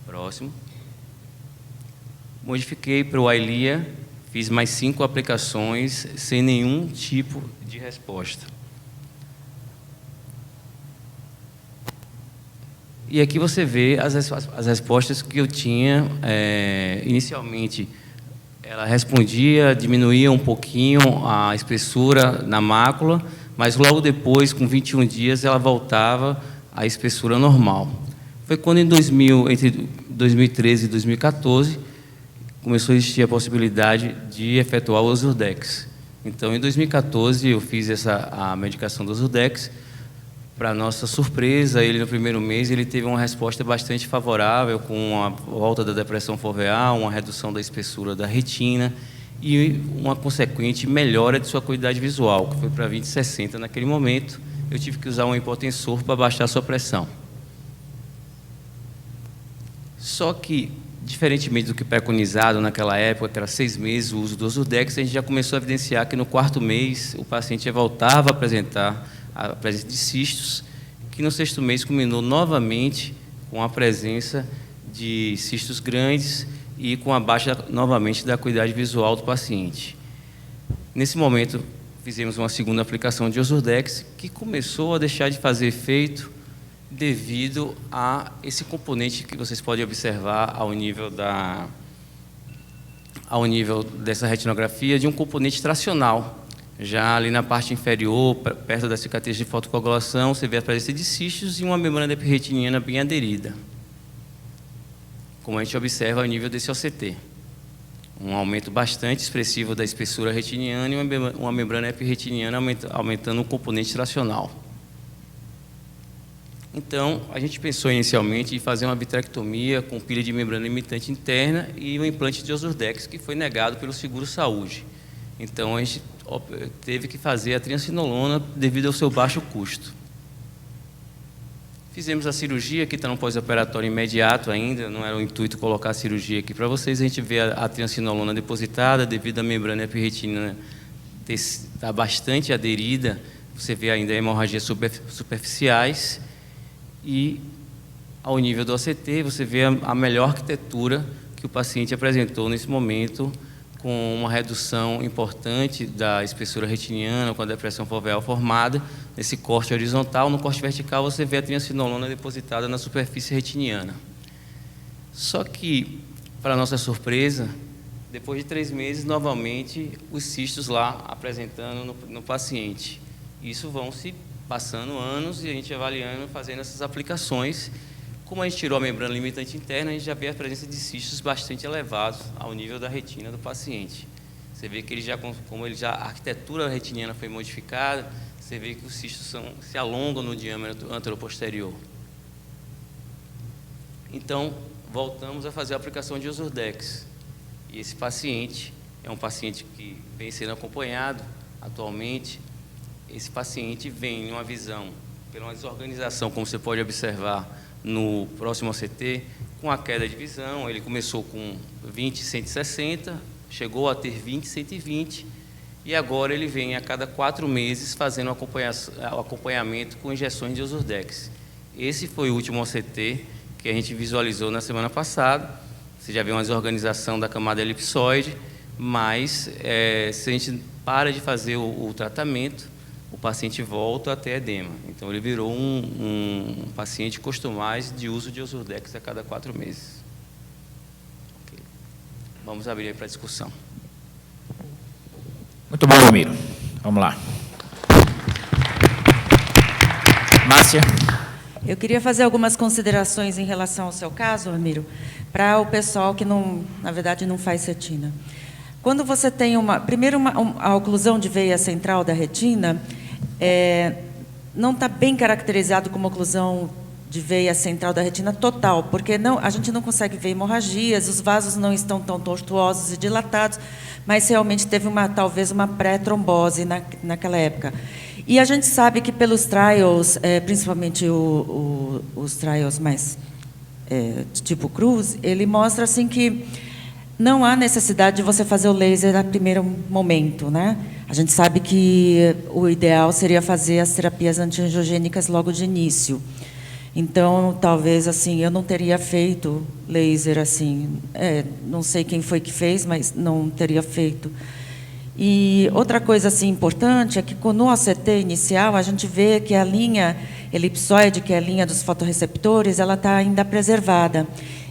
Próximo. Modifiquei para o Eylea, fiz mais 5 aplicações sem nenhum tipo de resposta. E aqui você vê as respostas que eu tinha. Inicialmente, ela respondia, diminuía um pouquinho a espessura na mácula, mas logo depois, com 21 dias, ela voltava à espessura normal. Foi quando, entre 2013 e 2014, começou a existir a possibilidade de efetuar o Ozurdex. Então, em 2014, eu fiz a medicação do Ozurdex. Para nossa surpresa, ele no primeiro mês ele teve uma resposta bastante favorável, com a volta da depressão foveal, uma redução da espessura da retina e uma consequente melhora de sua acuidade visual, que foi para 20/60 naquele momento. Eu tive que usar um hipotensor para baixar a sua pressão. Só que, diferentemente do que preconizado naquela época, que era 6 meses o uso do Ozurdex, a gente já começou a evidenciar que no 4º mês o paciente voltava a apresentar a presença de cistos, que no 6º mês culminou novamente com a presença de cistos grandes e com a baixa novamente da acuidade visual do paciente. Nesse momento, fizemos uma segunda aplicação de Ozurdex, que começou a deixar de fazer efeito devido a esse componente que vocês podem observar ao nível dessa retinografia, de um componente tracional, Já ali na parte inferior, perto da cicatriz de fotocoagulação, você vê a presença de cistos e uma membrana epirretiniana bem aderida, como a gente observa ao nível desse OCT. Um aumento bastante expressivo da espessura retiniana e uma membrana epirretiniana aumentando o componente tracional. Então, a gente pensou inicialmente em fazer uma vitrectomia com pilha de membrana limitante interna e um implante de Ozurdex, que foi negado pelo Seguro-Saúde. Então, a gente teve que fazer a triancinolona devido ao seu baixo custo. Fizemos a cirurgia, que está no pós-operatório imediato ainda, não era o intuito colocar a cirurgia aqui para vocês. A gente vê a triancinolona depositada, devido à membrana epirretiniana estar bastante aderida, você vê ainda hemorragias superficiais. E, ao nível do OCT, você vê a melhor arquitetura que o paciente apresentou nesse momento, com uma redução importante da espessura retiniana, com a depressão foveal formada, nesse corte horizontal. No corte vertical, você vê a triancinolona depositada na superfície retiniana. Só que, para nossa surpresa, depois de 3 meses, novamente, os cistos lá apresentando no paciente. Isso vão se passando anos e a gente avaliando, fazendo essas aplicações. Como a gente tirou a membrana limitante interna, a gente já vê a presença de cistos bastante elevados ao nível da retina do paciente. Você vê que a arquitetura retiniana foi modificada, você vê que os cistos se alongam no diâmetro anteroposterior. Então, voltamos a fazer a aplicação de Ozurdex. E esse paciente é um paciente que vem sendo acompanhado atualmente. Esse paciente vem em uma visão, pela desorganização, como você pode observar no próximo OCT, com a queda de visão. Ele começou com 20/160, chegou a ter 20/120, e agora ele vem a cada 4 meses fazendo acompanhamento com injeções de Ozurdex. Esse foi o último OCT que a gente visualizou na semana passada. Você já vê uma desorganização da camada elipsoide, mas se a gente para de fazer o tratamento, o paciente volta a ter edema. Então, ele virou um paciente costumais de uso de Ozurdex a cada 4 meses. Okay. Vamos abrir aí para discussão. Muito bom, Ramiro. Vamos lá. Márcia. Eu queria fazer algumas considerações em relação ao seu caso, Ramiro, para o pessoal que, na verdade, não faz retina. Quando você tem a oclusão de veia central da retina, não está bem caracterizado como oclusão de veia central da retina total, porque a gente não consegue ver hemorragias, os vasos não estão tão tortuosos e dilatados, mas realmente teve talvez uma pré-trombose naquela época. E a gente sabe que pelos trials, principalmente os trials mais tipo Cruz, ele mostra assim que não há necessidade de você fazer o laser a primeiro momento, né? A gente sabe que o ideal seria fazer as terapias antiangiogênicas logo de início. Então, talvez assim, eu não teria feito laser assim. Não sei quem foi que fez, mas não teria feito. E outra coisa assim importante é que no OCT inicial a gente vê que a linha elipsoide, que é a linha dos fotorreceptores, ela está ainda preservada.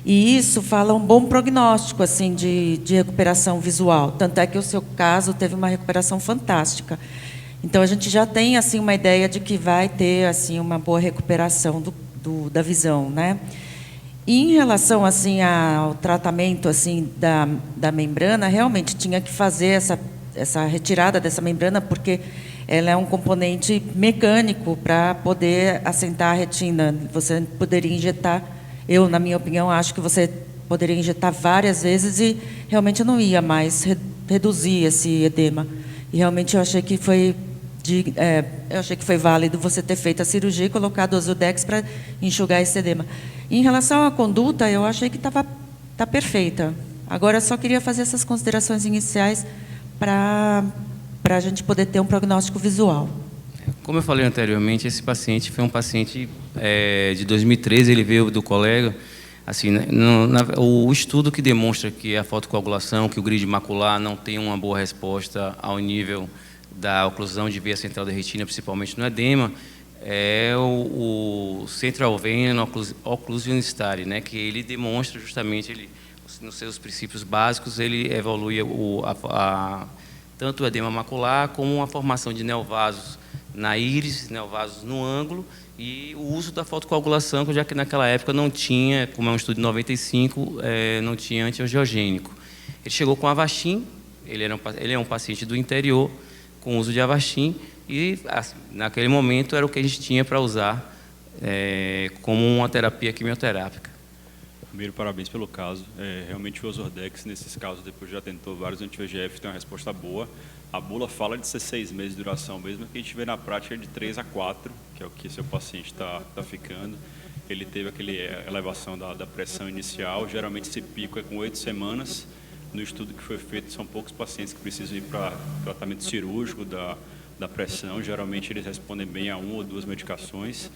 E isso fala um bom prognóstico assim de recuperação visual. Tanto é que o seu caso teve uma recuperação fantástica. Então a gente já tem assim uma ideia de que vai ter assim uma boa recuperação da visão, né? E em relação assim ao tratamento assim da membrana, realmente tinha que fazer essa retirada dessa membrana, porque ela é um componente mecânico para poder assentar a retina. Você poderia injetar, na minha opinião, acho que você poderia injetar várias vezes e realmente não ia mais reduzir esse edema. E realmente eu achei que foi válido você ter feito a cirurgia e colocado o Ozurdex para enxugar esse edema. Em relação à conduta, eu achei que tá perfeita. Agora, eu só queria fazer essas considerações iniciais para a gente poder ter um prognóstico visual. Como eu falei anteriormente, esse paciente foi um paciente de 2013, ele veio do colega. Assim, o estudo que demonstra que a fotocoagulação, que o grid macular não tem uma boa resposta ao nível da oclusão de veia central da retina, principalmente no edema, é o Central Vein Occlusion Study, né, que ele demonstra justamente, nos seus princípios básicos, ele evolui tanto o edema macular como a formação de neovasos na íris, neovasos no ângulo, e o uso da fotocoagulação, já que naquela época não tinha, como é um estudo de 95, não tinha antiangiogênico. Ele chegou com Avastin, ele é um paciente do interior, com uso de Avastin, e naquele momento era o que a gente tinha para usar como uma terapia quimioterápica. Primeiro, parabéns pelo caso. Realmente o Ozurdex, nesses casos, depois já tentou vários anti-VEGF, tem uma resposta boa. A bula fala de 6 meses de duração mesmo, que a gente vê na prática de 3 a 4, que é o que seu paciente está ficando. Ele teve aquela elevação da pressão inicial, geralmente esse pico é com 8 semanas. No estudo que foi feito, são poucos pacientes que precisam ir para tratamento cirúrgico da pressão, geralmente eles respondem bem a 1 ou 2 medicações.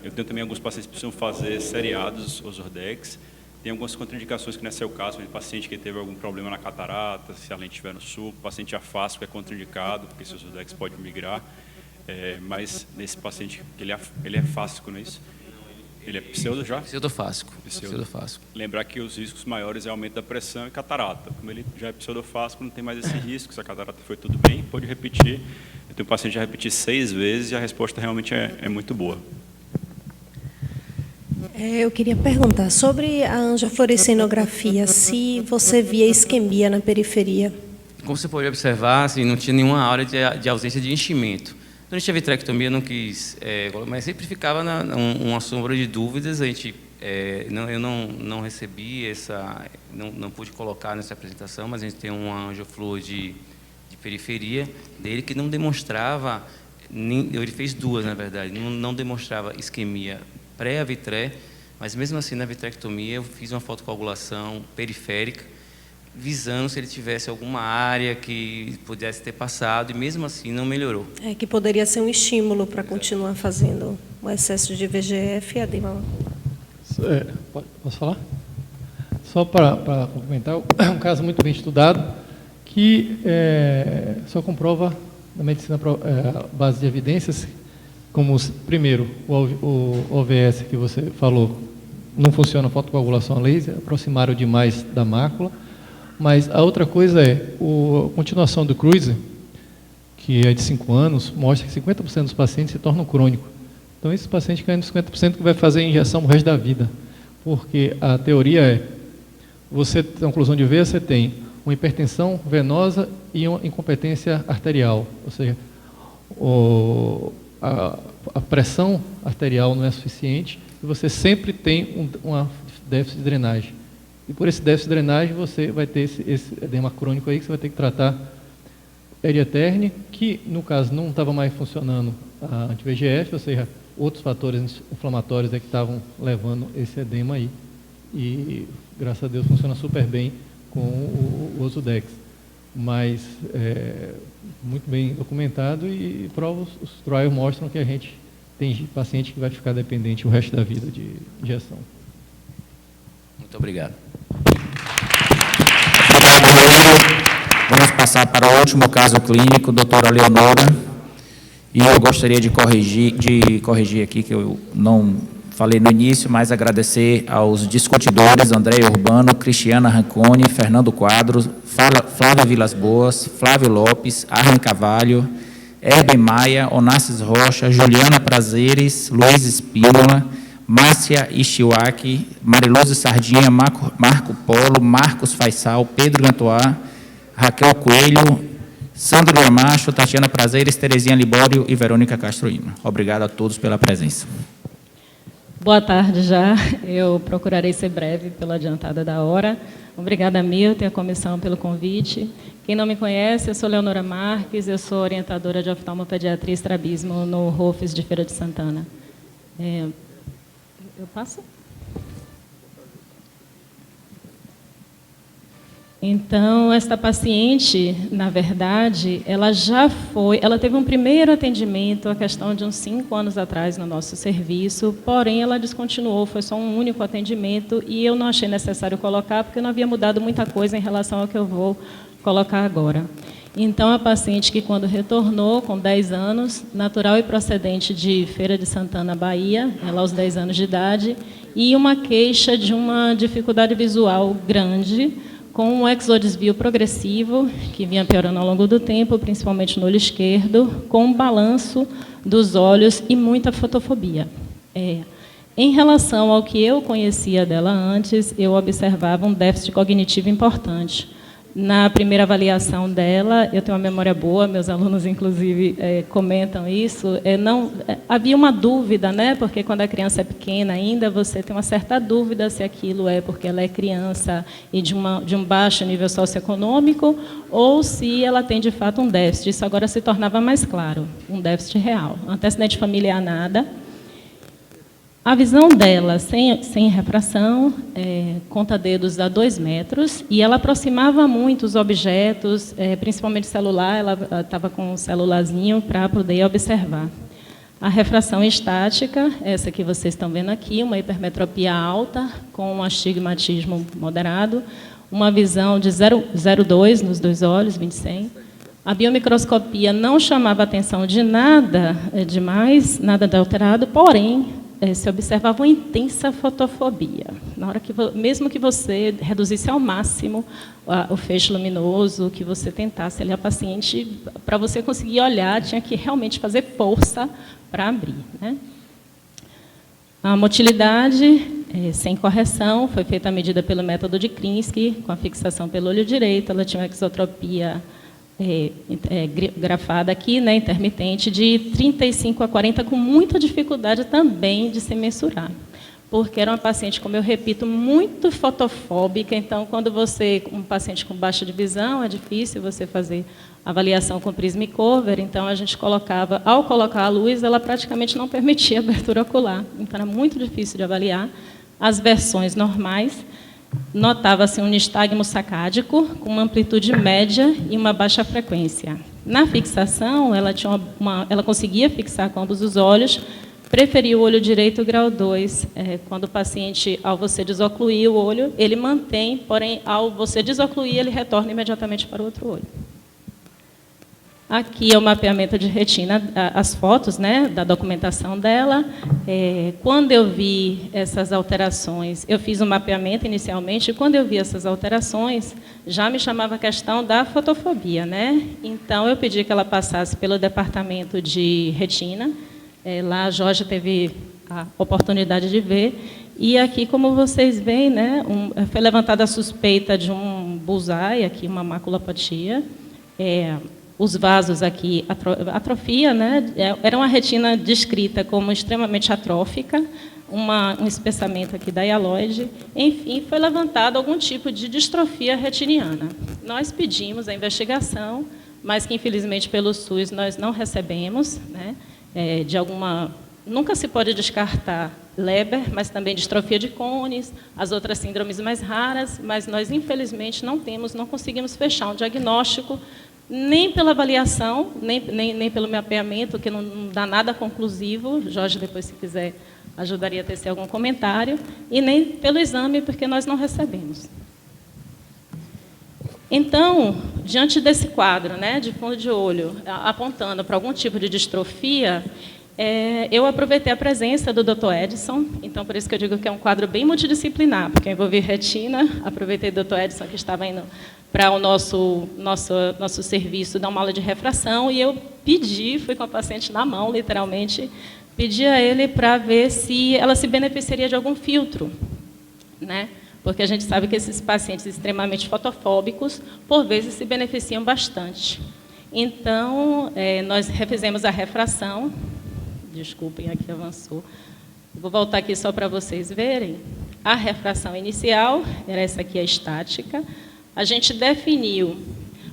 Eu tenho também alguns pacientes que precisam fazer seriados Ozurdex. Tem algumas contraindicações que não é seu caso, paciente que teve algum problema na catarata, se a lente estiver no sulco, paciente afásico é contraindicado, porque esse Ozurdex pode migrar, mas nesse paciente, ele é fásico, não é isso? Ele é pseudo já? Pseudofásico. Lembrar que os riscos maiores é aumento da pressão e catarata. Como ele já é pseudofásico, não tem mais esse risco. Se a catarata foi tudo bem, pode repetir. Eu tenho um paciente que já repetir 6 vezes e a resposta realmente é muito boa. Eu queria perguntar sobre a angiofluorescenografia, se você via isquemia na periferia. Como você pode observar, assim, não tinha nenhuma área de ausência de enchimento. Durante a vitrectomia eu não quis, mas sempre ficava uma sombra de dúvidas. Eu não recebi não pude colocar nessa apresentação, mas a gente tem uma angiofluor de periferia dele que não demonstrava, ele fez 2 na verdade, não demonstrava isquemia pré-vitré, mas mesmo assim na vitrectomia eu fiz uma fotocoagulação periférica, visando se ele tivesse alguma área que pudesse ter passado, e mesmo assim não melhorou. Que poderia ser um estímulo para continuar fazendo o excesso de VEGF e edema. Posso falar? Só para complementar, é um caso muito bem estudado, que só comprova na medicina base de evidências, como, primeiro, o OVS que você falou, não funciona a fotocoagulação a laser, aproximaram demais da mácula. Mas a outra coisa a continuação do cruiser, que é de 5 anos, mostra que 50% dos pacientes se tornam crônicos. Então, esse paciente cai nos 50% que vai fazer injeção o resto da vida. Porque a teoria a conclusão de veia, você tem uma hipertensão venosa e uma incompetência arterial. Ou seja, a pressão arterial não é suficiente e você sempre tem um déficit de drenagem. E por esse déficit de drenagem, você vai ter esse edema crônico aí, que você vai ter que tratar Erieterne, que no caso não estava mais funcionando a anti-VEGF, ou seja, outros fatores inflamatórios que estavam levando esse edema aí. E, graças a Deus, funciona super bem com o Ozurdex. Mas, muito bem documentado e provas, os trials mostram que a gente tem paciente que vai ficar dependente o resto da vida de injeção. Muito obrigado. Vamos passar para o último caso clínico, doutora Leonora. E eu gostaria de corrigir aqui, que eu não falei no início, mas agradecer aos discutidores, André Urbano, Cristiana Rancone, Fernando Quadros, Flávia Vilas Boas, Flávio Lopes, Arlen Carvalho, Herben Maia, Onassis Rocha, Juliana Prazeres, Luiz Espínola, Márcia Ishiwaki, Marilose Sardinha, Marco Polo, Marcos Faisal, Pedro Gantois, Raquel Coelho, Sandro Lamacho, Tatiana Prazeres, Terezinha Libório e Verônica Castro Lima. Obrigado a todos pela presença. Boa tarde já. Eu procurarei ser breve pela adiantada da hora. Obrigada, Milton, e a comissão pelo convite. Quem não me conhece, eu sou Leonora Marques, eu sou orientadora de oftalmopediatria e estrabismo no ROFES de Feira de Santana. Eu passo? Então, esta paciente, na verdade, ela teve um primeiro atendimento, a questão de uns 5 anos atrás, no nosso serviço, porém, ela descontinuou, foi só um único atendimento, e eu não achei necessário colocar, porque não havia mudado muita coisa em relação ao que eu vou colocar agora. Então, a paciente que, quando retornou, com 10 anos, natural e procedente de Feira de Santana, Bahia, ela aos 10 anos de idade, e uma queixa de uma dificuldade visual grande, com um exodesvio progressivo, que vinha piorando ao longo do tempo, principalmente no olho esquerdo, com um balanço dos olhos e muita fotofobia. Em relação ao que eu conhecia dela antes, eu observava um déficit cognitivo importante. Na primeira avaliação dela, eu tenho uma memória boa, meus alunos, inclusive, comentam isso, havia uma dúvida, né? Porque quando a criança é pequena ainda, você tem uma certa dúvida se aquilo é porque ela é criança e de um baixo nível socioeconômico, ou se ela tem, de fato, um déficit. Isso agora se tornava mais claro, um déficit real. Antecedente familiar, nada. A visão dela, sem refração, conta-dedos a 2 metros, e ela aproximava muito os objetos, principalmente celular, ela estava com um celularzinho para poder observar. A refração estática, essa que vocês estão vendo aqui, uma hipermetropia alta, com um astigmatismo moderado, uma visão de 0,2 nos 2 olhos, 20/100. A biomicroscopia não chamava atenção de nada demais, nada de alterado, porém, se observava uma intensa fotofobia. Na hora que, mesmo que você reduzisse ao máximo o feixe luminoso, que você tentasse ali a paciente, para você conseguir olhar, tinha que realmente fazer força para abrir, né? A motilidade, sem correção, foi feita a medida pelo método de Krinsky, com a fixação pelo olho direito, ela tinha uma exotropia grafada aqui, né, intermitente, de 35 a 40, com muita dificuldade também de se mensurar. Porque era uma paciente, como eu repito, muito fotofóbica, então, quando um paciente com baixa de visão, é difícil você fazer avaliação com Prismacover, então a gente colocava, ao colocar a luz, ela praticamente não permitia abertura ocular, então era muito difícil de avaliar. As versões normais, notava-se um nistagmo sacádico com uma amplitude média e uma baixa frequência. Na fixação, ela conseguia fixar com ambos os olhos, preferia o olho direito grau 2. Quando o paciente, ao você desocluir o olho, ele mantém, porém, ao você desocluir, ele retorna imediatamente para o outro olho. Aqui é o mapeamento de retina, as fotos, né, da documentação dela. Quando eu vi essas alterações, eu fiz um mapeamento inicialmente, e quando eu vi essas alterações, já me chamava a questão da fotofobia, né? Então, eu pedi que ela passasse pelo departamento de retina. Lá a Jorge teve a oportunidade de ver. E aqui, como vocês veem, né, foi levantada a suspeita de um bullseye, aqui uma maculopatia. Os vasos aqui, atrofia, né? Era uma retina descrita como extremamente atrófica, um espessamento aqui da hialoide. Enfim, foi levantado algum tipo de distrofia retiniana. Nós pedimos a investigação, mas que, infelizmente, pelo SUS, nós não recebemos, né? Nunca se pode descartar Leber, mas também distrofia de Cones, as outras síndromes mais raras, mas nós, infelizmente, não conseguimos fechar um diagnóstico, nem pela avaliação, nem pelo mapeamento, que não dá nada conclusivo. Jorge, depois, se quiser, ajudaria a tecer algum comentário, e nem pelo exame, porque nós não recebemos. Então, diante desse quadro, né, de fundo de olho, apontando para algum tipo de distrofia, eu aproveitei a presença do Dr. Edson, então, por isso que eu digo que é um quadro bem multidisciplinar, porque eu envolvi retina, aproveitei o Dr. Edson, que estava indo para o nosso serviço, dar uma aula de refração, e eu fui com a paciente na mão, literalmente, pedi a ele para ver se ela se beneficiaria de algum filtro, né? Porque a gente sabe que esses pacientes extremamente fotofóbicos, por vezes, se beneficiam bastante. Então, nós refizemos a refração. Desculpem, aqui avançou. Vou voltar aqui só para vocês verem. A refração inicial, era essa aqui, a estática. A gente definiu,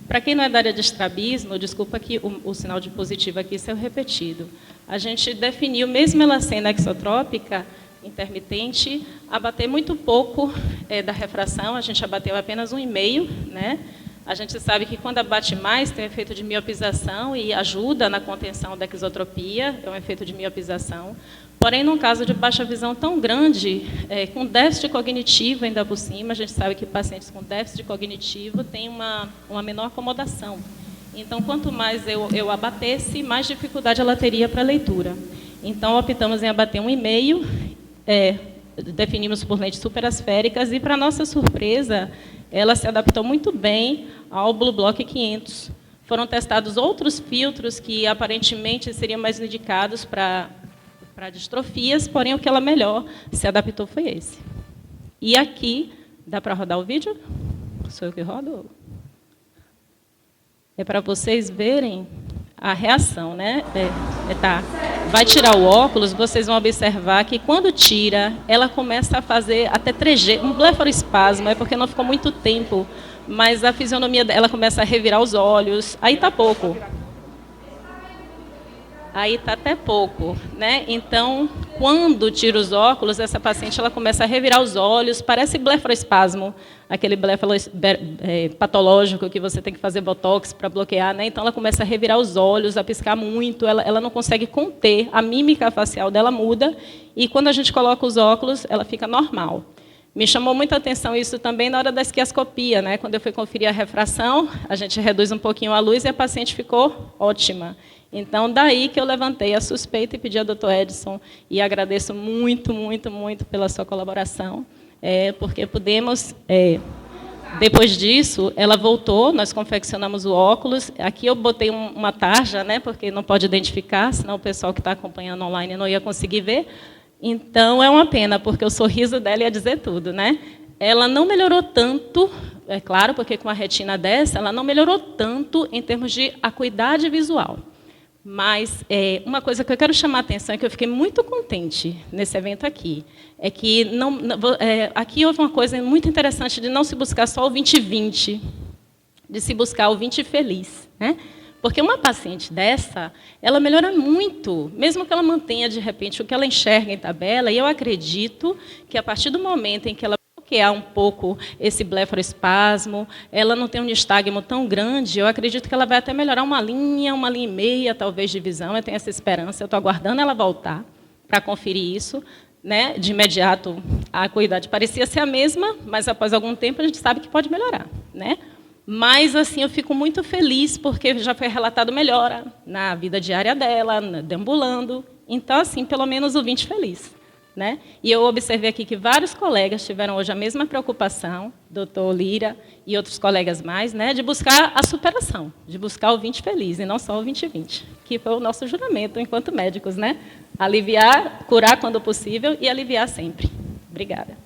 para quem não é da área de estrabismo, desculpa que o sinal de positivo aqui saiu repetido. A gente definiu, mesmo ela sendo exotrópica, intermitente, abater muito pouco da refração, a gente abateu apenas 1,5, né? A gente sabe que quando abate mais, tem um efeito de miopização e ajuda na contenção da exotropia, é um efeito de miopização. Porém, num caso de baixa visão tão grande, com déficit cognitivo ainda por cima, a gente sabe que pacientes com déficit cognitivo têm uma menor acomodação. Então, quanto mais eu abatesse, mais dificuldade ela teria para a leitura. Então, optamos em abater 1,5, definimos por lentes superasféricas, e, para nossa surpresa, ela se adaptou muito bem ao Blue Block 500. Foram testados outros filtros que aparentemente seriam mais indicados para distrofias, porém o que ela melhor se adaptou foi esse. E aqui, dá para rodar o vídeo? Sou eu que rodo? É para vocês verem a reação, né? Tá. Vai tirar o óculos, vocês vão observar que quando tira, ela começa a fazer até trejeito, um blefaroespasmo, é porque não ficou muito tempo, mas a fisionomia dela começa a revirar os olhos, aí está pouco. Aí está até pouco, né? Então, quando tira os óculos, essa paciente ela começa a revirar os olhos, parece blefaroespasmo, aquele patológico que você tem que fazer botox para bloquear, né? Então, ela começa a revirar os olhos, a piscar muito, ela não consegue conter, a mímica facial dela muda, e quando a gente coloca os óculos, ela fica normal. Me chamou muita atenção isso também na hora da esquiascopia, né? Quando eu fui conferir a refração, a gente reduz um pouquinho a luz e a paciente ficou ótima. Então, daí que eu levantei a suspeita e pedi ao Dr. Edson, e agradeço muito, muito, muito pela sua colaboração, porque pudemos... depois disso, ela voltou, nós confeccionamos o óculos. Aqui eu botei uma tarja, né, porque não pode identificar, senão o pessoal que está acompanhando online não ia conseguir ver. Então, é uma pena, porque o sorriso dela ia dizer tudo, né? Ela não melhorou tanto, é claro, porque com a retina dessa, ela não melhorou tanto em termos de acuidade visual. Mas uma coisa que eu quero chamar a atenção, é que eu fiquei muito contente nesse evento aqui, é que aqui houve uma coisa muito interessante de não se buscar só o 20/20, de se buscar o 20 feliz, né? Porque uma paciente dessa, ela melhora muito, mesmo que ela mantenha, de repente, o que ela enxerga em tabela, e eu acredito que, a partir do momento em que ela bloquear um pouco esse blefaroespasmo, ela não tem um nistagmo tão grande, eu acredito que ela vai até melhorar uma linha e meia, talvez, de visão, eu tenho essa esperança, eu estou aguardando ela voltar para conferir isso, né? De imediato, a acuidade parecia ser a mesma, mas, após algum tempo, a gente sabe que pode melhorar, né? Mas, assim, eu fico muito feliz, porque já foi relatado melhora na vida diária dela, deambulando. Então, assim, pelo menos o 20 feliz, né? E eu observei aqui que vários colegas tiveram hoje a mesma preocupação, doutor Lira e outros colegas mais, né, de buscar a superação, de buscar o 20 feliz, e não só o 20/20, que foi o nosso juramento enquanto médicos, né? Aliviar, curar quando possível e aliviar sempre. Obrigada.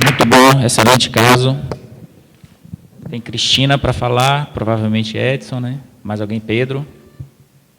Muito bom, excelente caso. Tem Cristina para falar, provavelmente Edson, né? Mais alguém? Pedro?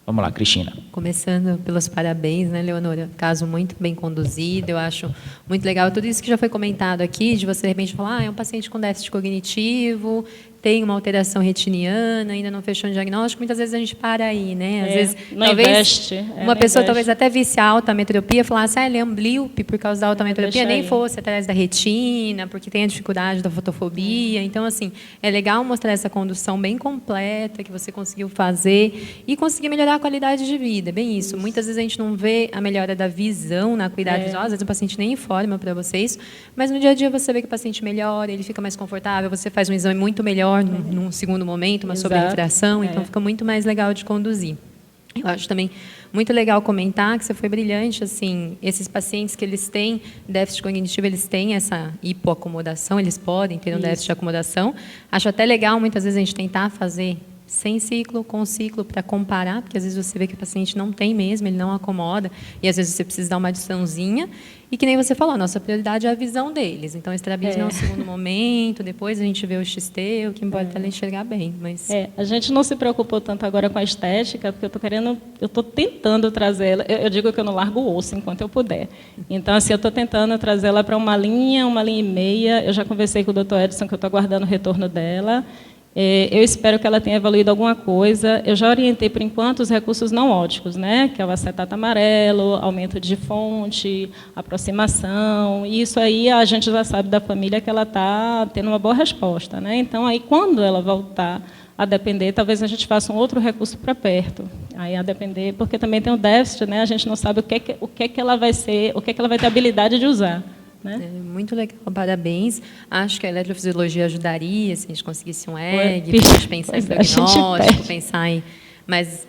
Vamos lá, Cristina. Começando pelos parabéns, né, Leonora? Caso muito bem conduzido, eu acho muito legal tudo isso que já foi comentado aqui, de você, de repente, falar, é um paciente com déficit cognitivo, tem uma alteração retiniana, ainda não fechou o diagnóstico, muitas vezes a gente para aí, né? Às vezes, não talvez investe, uma pessoa talvez até visse a alta-metropia, falasse, ele é amblíope por causa da alta-metropia, nem aí. fosse atrás da retina, porque tem a dificuldade da fotofobia. Então, assim, é legal mostrar essa condução bem completa que você conseguiu fazer e conseguir melhorar a qualidade de vida. Bem isso. Muitas vezes a gente não vê a melhora da visão na acuidade visual, às vezes o paciente nem informa para vocês, mas no dia a dia você vê que o paciente melhora, ele fica mais confortável, você faz um exame muito melhor num segundo momento, uma sobreinfração, então fica muito mais legal de conduzir. Eu acho também muito legal comentar que você foi brilhante, assim, esses pacientes que eles têm déficit cognitivo, eles têm essa hipoacomodação, eles podem ter um déficit de acomodação. Acho até legal, muitas vezes, a gente tentar fazer sem ciclo, com ciclo, para comparar, porque às vezes você vê que o paciente não tem mesmo, ele não acomoda, e às vezes você precisa dar uma adiçãozinha, e que nem você falou, a nossa prioridade é a visão deles. Então, o estrabismo é um segundo momento, depois a gente vê o XT, o que importa é ela enxergar bem. Mas... a gente não se preocupou tanto agora com a estética, porque eu estou tentando trazê-la, eu digo que eu não largo o osso enquanto eu puder. Então, assim, eu estou tentando trazê-la para uma linha e meia, eu já conversei com o Dr. Edson, que eu estou aguardando o retorno dela. Eu espero que ela tenha evoluído alguma coisa. Eu já orientei, por enquanto, os recursos não ópticos, né? Que é o acetato amarelo, aumento de fonte, aproximação. E isso aí a gente já sabe da família que ela está tendo uma boa resposta, né? Então, aí, quando ela voltar a depender, talvez a gente faça um outro recurso para perto. Aí, a depender, porque também tem um déficit, né? A gente não sabe o que é que ela vai ser, o que é que ela vai ter habilidade de usar. Né? Muito legal, parabéns. Acho que a eletrofisiologia ajudaria se a gente conseguisse um EG, para a gente pensar em diagnóstico, pensar em... Mas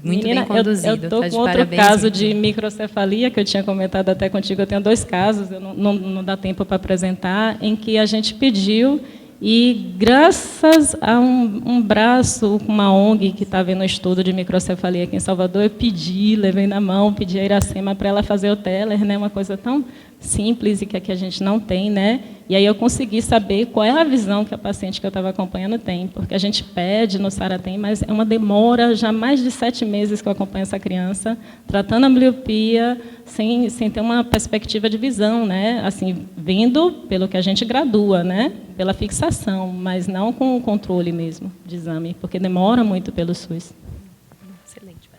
muito bem conduzido. Eu estou tá de com outro parabéns, caso Índia. de microcefalia, que eu tinha comentado até contigo. Eu tenho 2 casos, eu não dá tempo para apresentar, em que a gente pediu e, graças a um braço, uma ONG que está vendo um estudo de microcefalia aqui em Salvador, eu pedi, levei na mão, pedi a Iracema para ela fazer o Teller, né, uma coisa tão simples e que aqui a gente não tem, né? E aí eu consegui saber qual é a visão que a paciente que eu estava acompanhando tem, porque a gente pede no Saratem, mas é uma demora, já mais de 7 meses que eu acompanho essa criança, tratando a ambliopia, sem ter uma perspectiva de visão, né? Assim, vendo pelo que a gente gradua, né? Pela fixação, mas não com o controle mesmo de exame, porque demora muito pelo SUS. Excelente,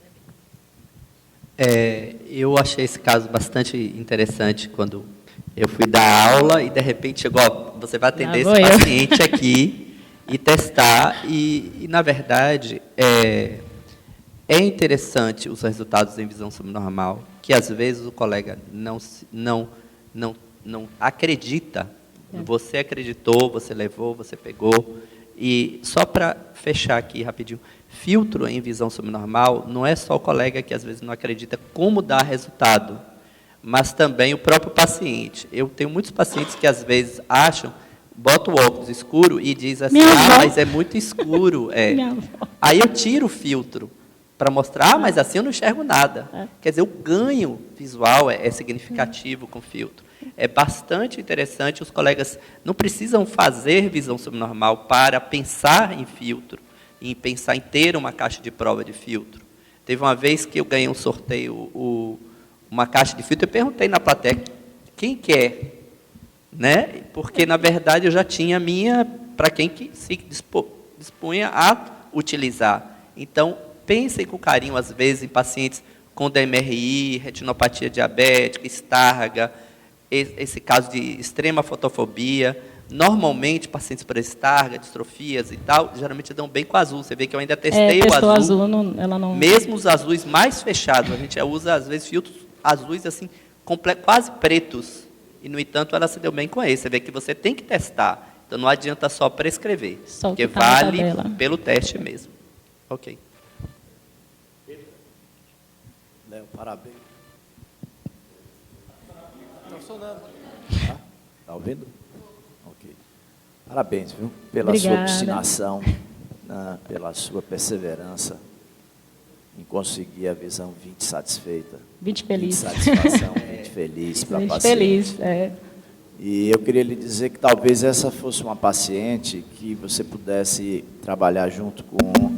parabéns. Eu achei esse caso bastante interessante quando eu fui dar aula e, de repente, chegou, ó, você vai atender esse paciente aqui e testar. E na verdade, é interessante os resultados em visão subnormal, que, às vezes, o colega não acredita. Você acreditou, você levou, você pegou. E só para fechar aqui rapidinho, filtro em visão subnormal não é só o colega que, às vezes, não acredita como dar resultado, mas também o próprio paciente. Eu tenho muitos pacientes que, às vezes, acham, bota o óculos escuro e diz assim, mas é muito escuro. Aí eu tiro o filtro para mostrar, mas assim eu não enxergo nada. Quer dizer, o ganho visual é significativo com filtro. É bastante interessante, os colegas não precisam fazer visão subnormal para pensar em filtro, em pensar em ter uma caixa de prova de filtro. Teve uma vez que eu ganhei um sorteio, uma caixa de filtro, eu perguntei na plateia, quem quer? Né? Porque, na verdade, eu já tinha a minha, para quem que se dispunha a utilizar. Então, pensem com carinho, às vezes, em pacientes com DMRI, retinopatia diabética, Stargardt, esse caso de extrema fotofobia. Normalmente, pacientes para Stargardt, distrofias e tal, geralmente dão bem com azul. Você vê que eu ainda testei o azul. Ela não... Mesmo os azuis mais fechados, a gente usa, às vezes, filtros azuis assim, quase pretos. E, no entanto, ela se deu bem com esse. Você vê que você tem que testar. Então, não adianta só prescrever, porque vale pelo teste mesmo. Ok. Léo, parabéns. Está funcionando. Está ouvindo? Ok. Parabéns, viu? Pela sua obstinação, né, pela sua perseverança em conseguir a visão 20 satisfeita. 20 feliz. 20 satisfação, 20 feliz para a paciente. Feliz, é. E eu queria lhe dizer que talvez essa fosse uma paciente que você pudesse trabalhar junto com,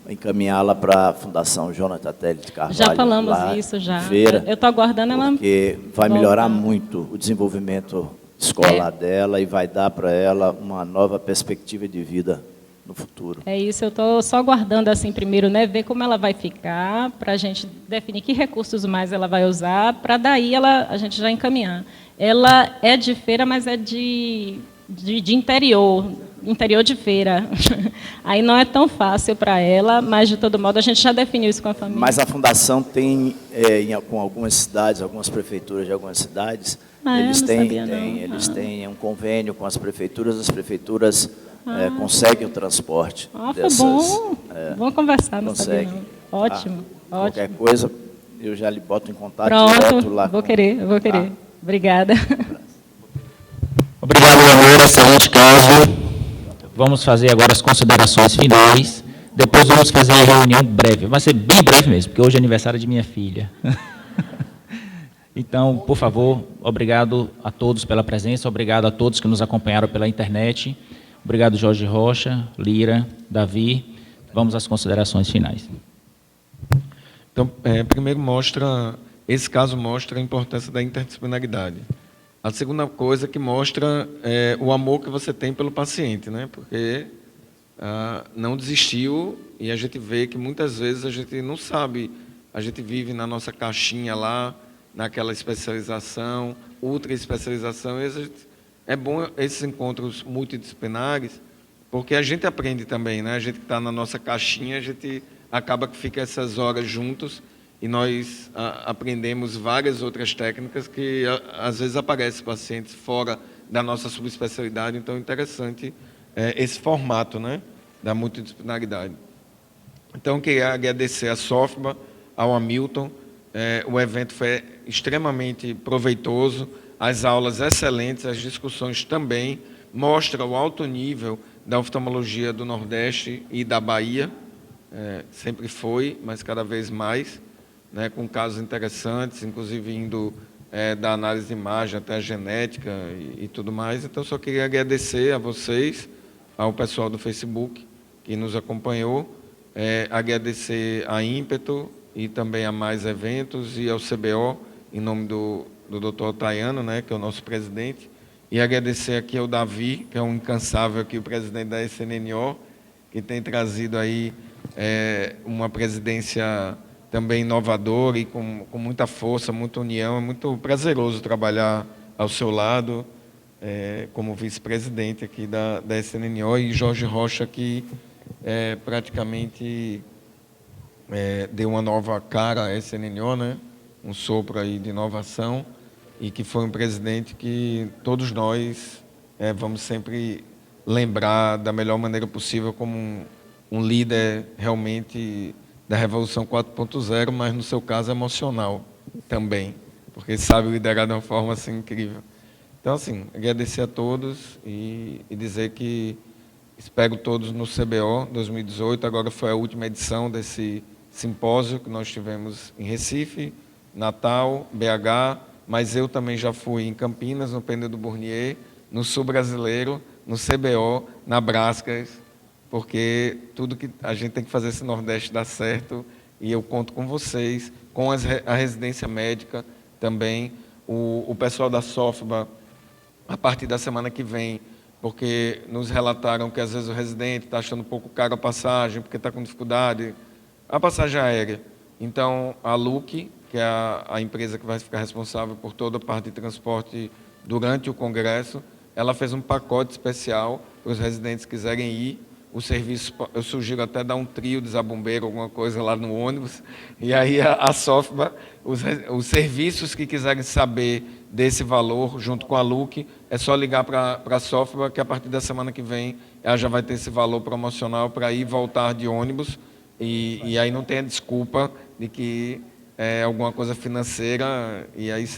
encaminhá-la para a Fundação Jonathan Teles de Carvalho. Já falamos isso, já. Feira, eu estou aguardando ela. Porque vai melhorar muito o desenvolvimento escolar dela e vai dar para ela uma nova perspectiva de vida no futuro. É isso, eu estou só aguardando assim primeiro, né, ver como ela vai ficar, para a gente definir que recursos mais ela vai usar, para daí a gente já encaminhar. Ela é de Feira, mas é de interior de Feira. Aí não é tão fácil para ela, mas, de todo modo, a gente já definiu isso com a família. Mas a Fundação tem, com algumas cidades, algumas prefeituras de algumas cidades, eles têm um convênio com as prefeituras conseguem o transporte. Foi bom. Vamos conversar, não sabia não. Ótimo, ótimo. Qualquer coisa, eu já lhe boto em contato. Pronto, lá. Vou querer. Obrigada. Obrigado, Leonora. Excelente caso. Vamos fazer agora as considerações finais. Depois vamos fazer uma reunião breve. Vai ser bem breve mesmo, porque hoje é aniversário de minha filha. Então, por favor, obrigado a todos pela presença, obrigado a todos que nos acompanharam pela internet. Obrigado, Jorge Rocha, Lira, Davi. Vamos às considerações finais. Então, primeiro esse caso mostra a importância da interdisciplinaridade. A segunda coisa que mostra o amor que você tem pelo paciente, né? Porque não desistiu e a gente vê que muitas vezes a gente não sabe, a gente vive na nossa caixinha lá, naquela especialização, ultra especialização, e é bom esses encontros multidisciplinares, porque a gente aprende também, né? A gente que está na nossa caixinha, a gente acaba que fica essas horas juntos e nós aprendemos várias outras técnicas que às vezes aparecem pacientes fora da nossa subespecialidade, então é interessante esse formato, né, da multidisciplinaridade. Então, queria agradecer a SOFBA, ao Hamilton. O evento foi extremamente proveitoso, as aulas excelentes, as discussões também, mostra o alto nível da oftalmologia do Nordeste e da Bahia, sempre foi, mas cada vez mais, né, com casos interessantes, inclusive indo da análise de imagem até a genética e tudo mais. Então, só queria agradecer a vocês, ao pessoal do Facebook que nos acompanhou, agradecer a Ímpeto e também a Mais Eventos e ao CBO, em nome do Dr. Tayano, né, que é o nosso presidente, e agradecer aqui ao Davi, que é um incansável aqui, o presidente da SNNO, que tem trazido aí uma presidência também inovadora e com muita força, muita união. É muito prazeroso trabalhar ao seu lado, como vice-presidente aqui da SNNO, e Jorge Rocha, que praticamente deu uma nova cara à SNNO, né? Um sopro aí de inovação, e que foi um presidente que todos nós vamos sempre lembrar da melhor maneira possível como um líder realmente da Revolução 4.0, mas no seu caso emocional também, porque sabe liderar de uma forma assim incrível. Então, assim, agradecer a todos e dizer que espero todos no CBO 2018. Agora foi a última edição desse simpósio que nós tivemos em Recife, Natal, BH, mas eu também já fui em Campinas, no Pêndulo do Bournier, no Sul Brasileiro, no CBO, na Brascas, porque tudo que a gente tem que fazer esse Nordeste dar certo, e eu conto com vocês, com a residência médica também, o pessoal da SOFBA, a partir da semana que vem, porque nos relataram que às vezes o residente está achando um pouco caro a passagem, porque está com dificuldade, a passagem aérea. Então, a LUC, que é a empresa que vai ficar responsável por toda a parte de transporte durante o congresso, ela fez um pacote especial para os residentes que quiserem ir. O serviço, eu sugiro até dar um trio de zabumbeiro, alguma coisa lá no ônibus, e aí a SOFBA, os serviços que quiserem saber desse valor, junto com a LUC, é só ligar para a SOFBA, que a partir da semana que vem ela já vai ter esse valor promocional para ir e voltar de ônibus, e aí não tem a desculpa de que alguma coisa financeira, e aí,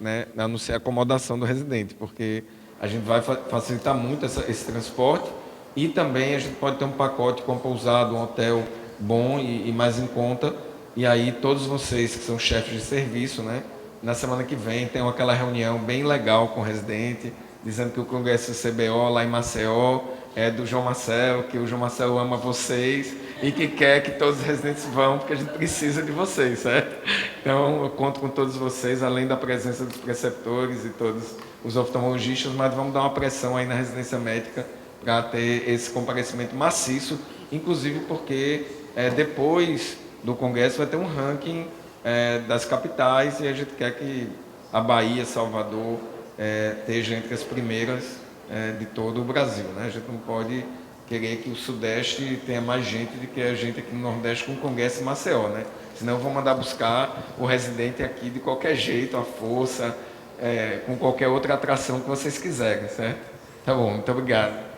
né, a não ser a acomodação do residente, porque a gente vai facilitar muito esse transporte. E também a gente pode ter um pacote com pousada, um hotel bom e mais em conta. E aí todos vocês que são chefes de serviço, né, na semana que vem tem aquela reunião bem legal com o residente, dizendo que o congresso do CBO lá em Maceió é do João Marcelo, que o João Marcelo ama vocês e que quer que todos os residentes vão, porque a gente precisa de vocês, certo? Então eu conto com todos vocês, além da presença dos preceptores e todos os oftalmologistas, mas vamos dar uma pressão aí na residência médica para ter esse comparecimento maciço, inclusive porque depois do Congresso vai ter um ranking das capitais, e a gente quer que a Bahia, Salvador, esteja entre as primeiras de todo o Brasil, né? A gente não pode querer que o Sudeste tenha mais gente do que a gente aqui no Nordeste com o Congresso em Maceió, né? Senão eu vou mandar buscar o residente aqui de qualquer jeito, à força, com qualquer outra atração que vocês quiserem, certo? Tá bom, muito obrigado.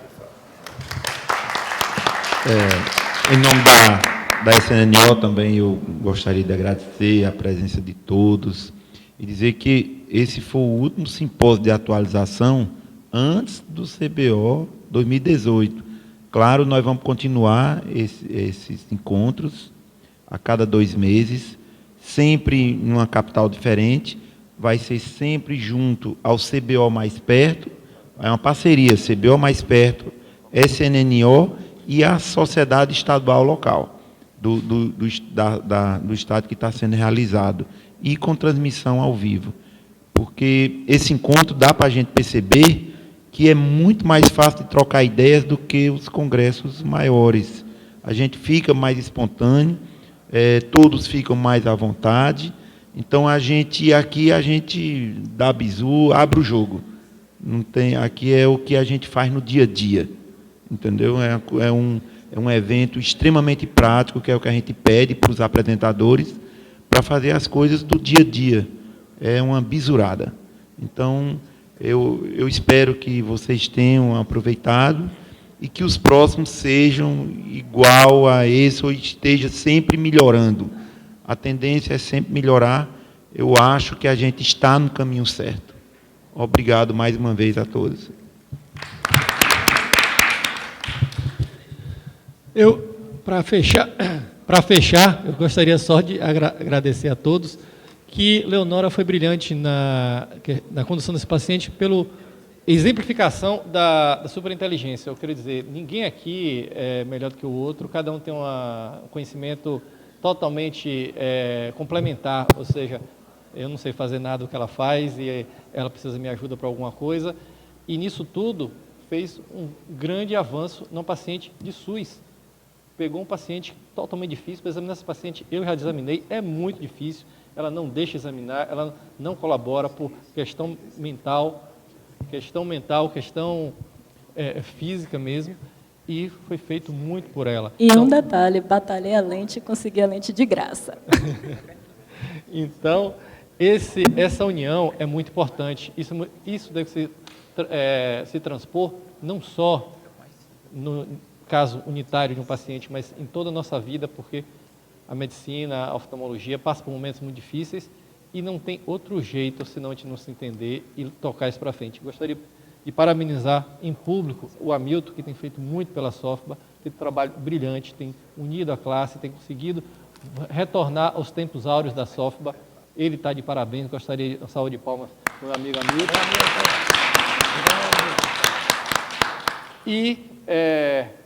Em nome da SNNO também eu gostaria de agradecer a presença de todos e dizer que esse foi o último simpósio de atualização antes do CBO 2018. Claro, nós vamos continuar esses encontros a cada 2 meses, sempre em uma capital diferente, vai ser sempre junto ao CBO Mais Perto, é uma parceria, CBO Mais Perto, SNNO e a sociedade estadual local do estado que está sendo realizado, e com transmissão ao vivo. Porque esse encontro dá para a gente perceber que é muito mais fácil de trocar ideias do que os congressos maiores. A gente fica mais espontâneo, todos ficam mais à vontade. Então, aqui a gente dá bizu, abre o jogo. Não tem, aqui é o que a gente faz no dia a dia. Entendeu? É um evento extremamente prático, que é o que a gente pede para os apresentadores, para fazer as coisas do dia a dia. É uma bisurada. Então, eu espero que vocês tenham aproveitado e que os próximos sejam igual a esse ou esteja sempre melhorando. A tendência é sempre melhorar. Eu acho que a gente está no caminho certo. Obrigado mais uma vez a todos. Para fechar, eu gostaria só de agradecer a todos que Leonora foi brilhante na condução desse paciente pela exemplificação da superinteligência. Eu quero dizer, ninguém aqui é melhor do que o outro, cada um tem um conhecimento totalmente complementar, ou seja, eu não sei fazer nada do que ela faz e ela precisa de minha ajuda para alguma coisa, e nisso tudo fez um grande avanço num paciente de SUS. Pegou um paciente totalmente difícil, para examinar esse paciente, eu já examinei, é muito difícil, ela não deixa examinar, ela não colabora por questão mental, questão física mesmo, e foi feito muito por ela. E um detalhe, batalhei a lente e consegui a lente de graça. Então, essa união é muito importante. Isso deve se transpor não só no caso unitário de um paciente, mas em toda a nossa vida, porque a medicina, a oftalmologia passa por momentos muito difíceis e não tem outro jeito senão a gente não se entender e tocar isso para frente. Gostaria de parabenizar em público o Hamilton, que tem feito muito pela SOFBA, tem um trabalho brilhante, tem unido a classe, tem conseguido retornar aos tempos áureos da SOFBA. Ele está de parabéns, gostaria de uma salva de palmas para o meu amigo Hamilton. E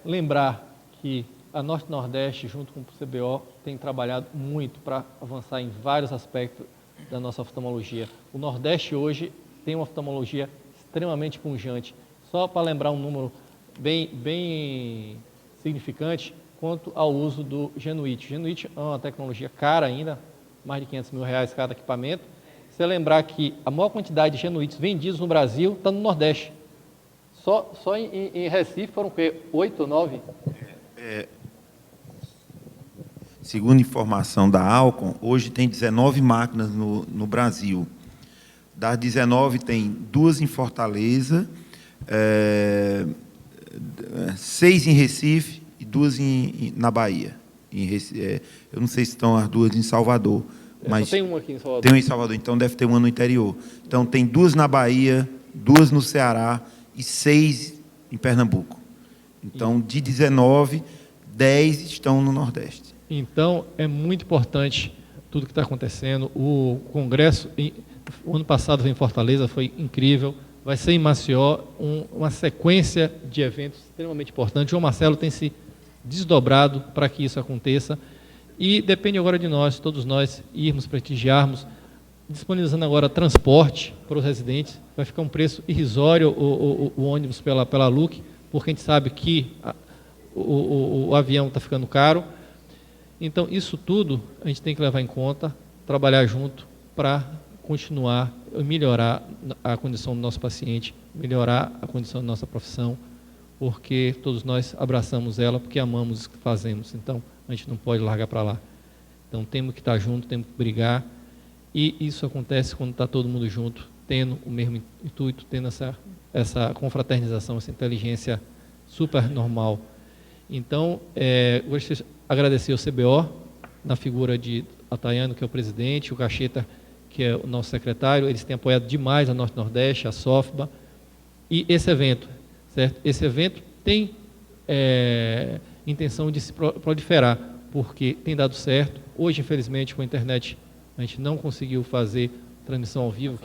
lembrar que a Norte-Nordeste, junto com o CBO, tem trabalhado muito para avançar em vários aspectos da nossa oftalmologia. O Nordeste hoje tem uma oftalmologia extremamente pungente. Só para lembrar um número bem significante quanto ao uso do Genuit. O Genuit é uma tecnologia cara ainda, mais de R$500 mil cada equipamento. Você lembrar que a maior quantidade de Genuits vendidos no Brasil está no Nordeste. Só em Recife foram o quê? 8 ou 9? Segundo informação da Alcon, hoje tem 19 máquinas no Brasil. Das 19, tem 2 em Fortaleza, 6 em Recife e 2 na Bahia. Eu não sei se estão as 2 em Salvador. Mas tem uma aqui em Salvador. Tem uma em Salvador, então deve ter uma no interior. Então tem 2 na Bahia, 2 no Ceará e 6 em Pernambuco. Então, de 19, 10 estão no Nordeste. Então, é muito importante tudo que está acontecendo. O congresso, o ano passado foi em Fortaleza, foi incrível. Vai ser em Maceió, uma sequência de eventos extremamente importantes. O João Marcelo tem se desdobrado para que isso aconteça. E depende agora de nós, todos nós, irmos, prestigiarmos, disponibilizando agora transporte para os residentes. Vai ficar um preço irrisório o ônibus pela LUC, porque a gente sabe que o avião está ficando caro. Então, isso tudo a gente tem que levar em conta, trabalhar junto para continuar a melhorar a condição do nosso paciente, melhorar a condição da nossa profissão, porque todos nós abraçamos ela, porque amamos o que fazemos. Então, a gente não pode largar para lá. Então, temos que estar junto, temos que brigar, e isso acontece quando está todo mundo junto, tendo o mesmo intuito, tendo essa confraternização, essa inteligência super normal. Então, gostaria de agradecer ao CBO, na figura de Atayano, que é o presidente, o Cacheta, que é o nosso secretário. Eles têm apoiado demais a Norte-Nordeste, a SOFBA, e esse evento, certo? Esse evento tem intenção de se proliferar, porque tem dado certo. Hoje, infelizmente, com a internet, a gente não conseguiu fazer transmissão ao vivo,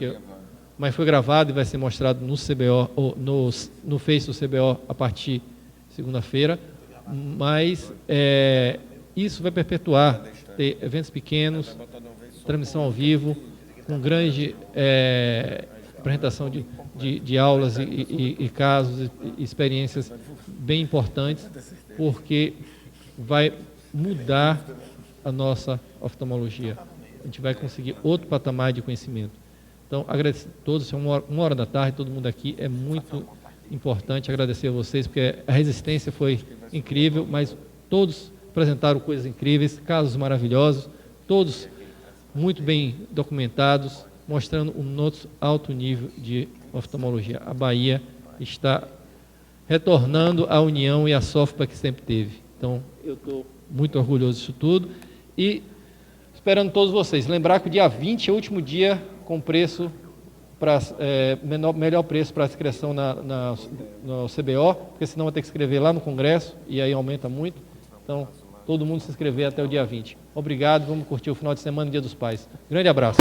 mas foi gravado e vai ser mostrado no CBO, ou no Face do CBO a partir de segunda-feira. Mas isso vai perpetuar, ter eventos pequenos, transmissão ao vivo, com grande apresentação de aulas e casos e experiências bem importantes, porque vai mudar a nossa oftalmologia. A gente vai conseguir outro patamar de conhecimento. Então, agradeço a todos, é uma hora da tarde, todo mundo aqui, é muito importante agradecer a vocês, porque a resistência foi incrível, mas todos apresentaram coisas incríveis, casos maravilhosos, todos muito bem documentados, mostrando um nosso alto nível de oftalmologia. A Bahia está retornando à união e à SOFPA que sempre teve. Então, eu estou muito orgulhoso disso tudo e esperando todos vocês. Lembrar que o dia 20 é o último dia com preço melhor preço para a inscrição no CBO, porque senão vai ter que escrever lá no Congresso e aí aumenta muito. Então, todo mundo se inscrever até o dia 20. Obrigado, vamos curtir o final de semana, Dia dos Pais. Grande abraço.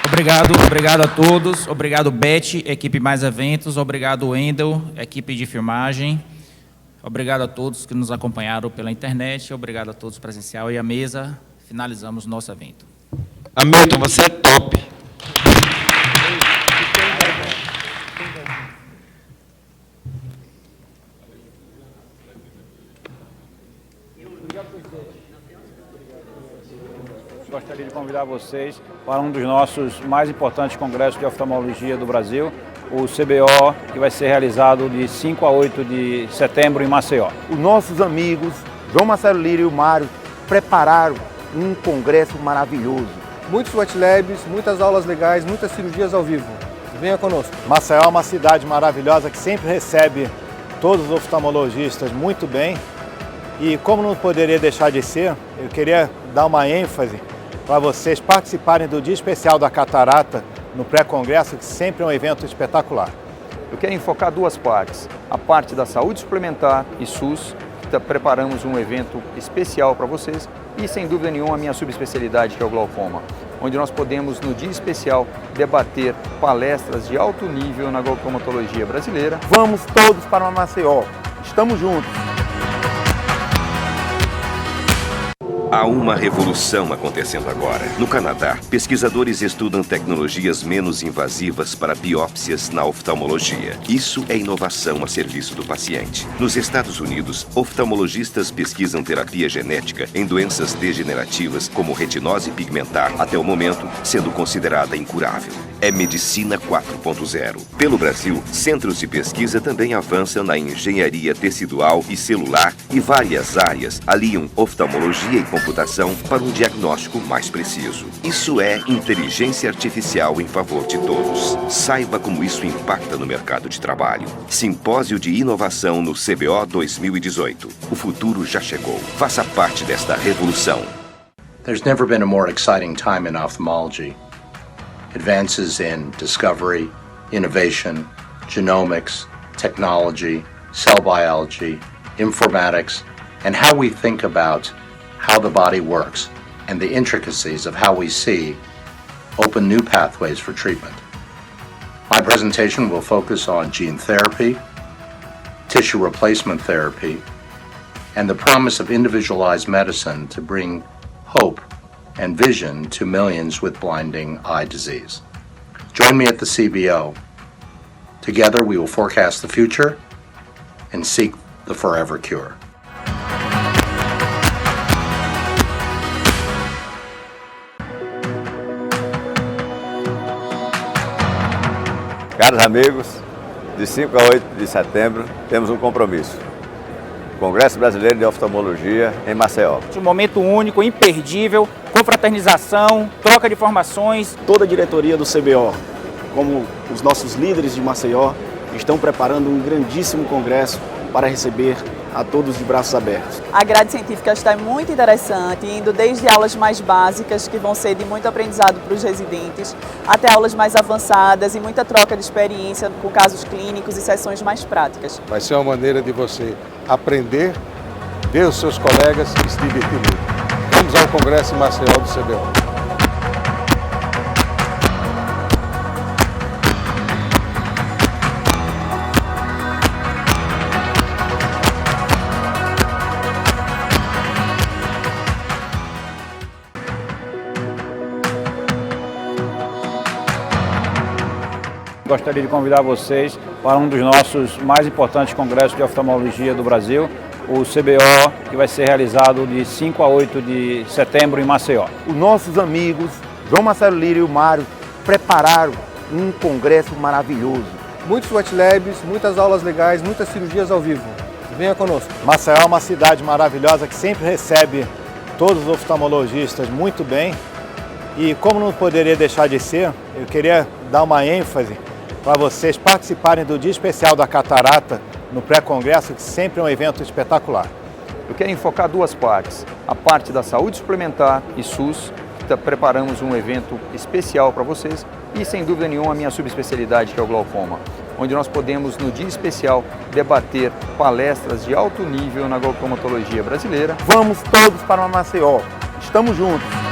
Obrigado a todos. Obrigado, Beth, equipe Mais Eventos. Obrigado, Wendel, equipe de filmagem. Obrigado a todos que nos acompanharam pela internet. Obrigado a todos presencial e à mesa. Finalizamos nosso evento. Hamilton, você é top. Gostaria de convidar vocês para um dos nossos mais importantes congressos de oftalmologia do Brasil, o CBO, que vai ser realizado de 5 a 8 de setembro em Maceió. Os nossos amigos João Marcelo Lírio e o Mário prepararam um congresso maravilhoso. Muitos wet labs, muitas aulas legais, muitas cirurgias ao vivo. Venha conosco. Maceió é uma cidade maravilhosa que sempre recebe todos os oftalmologistas muito bem. E como não poderia deixar de ser, eu queria dar uma ênfase para vocês participarem do Dia Especial da Catarata no pré-congresso, que sempre é um evento espetacular. Eu quero enfocar duas partes. A parte da saúde suplementar e SUS, que preparamos um evento especial para vocês, e sem dúvida nenhuma a minha subespecialidade, que é o glaucoma, onde nós podemos, no dia especial, debater palestras de alto nível na glaucomatologia brasileira. Vamos todos para Maceió. Estamos juntos. Há uma revolução acontecendo agora. No Canadá, pesquisadores estudam tecnologias menos invasivas para biópsias na oftalmologia. Isso é inovação a serviço do paciente. Nos Estados Unidos, oftalmologistas pesquisam terapia genética em doenças degenerativas como retinose pigmentar, até o momento sendo considerada incurável. É medicina 4.0. Pelo Brasil, centros de pesquisa também avançam na engenharia tecidual e celular e várias áreas aliam oftalmologia e computação para um diagnóstico mais preciso. Isso é inteligência artificial em favor de todos. Saiba como isso impacta no mercado de trabalho. Simpósio de Inovação no CBO 2018. O futuro já chegou. Faça parte desta revolução. There's never been a more exciting time in ophthalmology. Advances in discovery, innovation, genomics, technology, cell biology, informatics, and how we think about how the body works and the intricacies of how we see open new pathways for treatment. My presentation will focus on gene therapy, tissue replacement therapy, and the promise of individualized medicine to bring hope and vision to millions with blinding eye disease. Join me at the CBO. Together we will forecast the future and seek the forever cure. Caros amigos, de 5 a 8 de setembro temos um compromisso. Congresso Brasileiro de Oftalmologia em Maceió. Um momento único, imperdível, confraternização, troca de informações. Toda a diretoria do CBO, como os nossos líderes de Maceió, estão preparando um grandíssimo congresso para receber a todos de braços abertos. A grade científica está muito interessante, indo desde aulas mais básicas, que vão ser de muito aprendizado para os residentes, até aulas mais avançadas e muita troca de experiência com casos clínicos e sessões mais práticas. Vai ser uma maneira de você aprender, ver os seus colegas e se divertir muito. Vamos ao Congresso em Maceió do CBO. Gostaria de convidar vocês para um dos nossos mais importantes congressos de oftalmologia do Brasil, o CBO, que vai ser realizado de 5 a 8 de setembro em Maceió. Os nossos amigos João Marcelo Lírio e o Mário prepararam um congresso maravilhoso. Muitos wet labs, muitas aulas legais, muitas cirurgias ao vivo. Venha conosco. Maceió é uma cidade maravilhosa que sempre recebe todos os oftalmologistas muito bem. E como não poderia deixar de ser, eu queria dar uma ênfase para vocês participarem do Dia Especial da Catarata no pré-congresso, que sempre é um evento espetacular. Eu quero enfocar duas partes. A parte da saúde suplementar e SUS, que preparamos um evento especial para vocês, e sem dúvida nenhuma a minha subespecialidade, que é o glaucoma, onde nós podemos, no dia especial, debater palestras de alto nível na glaucomatologia brasileira. Vamos todos para Maceió. Estamos juntos.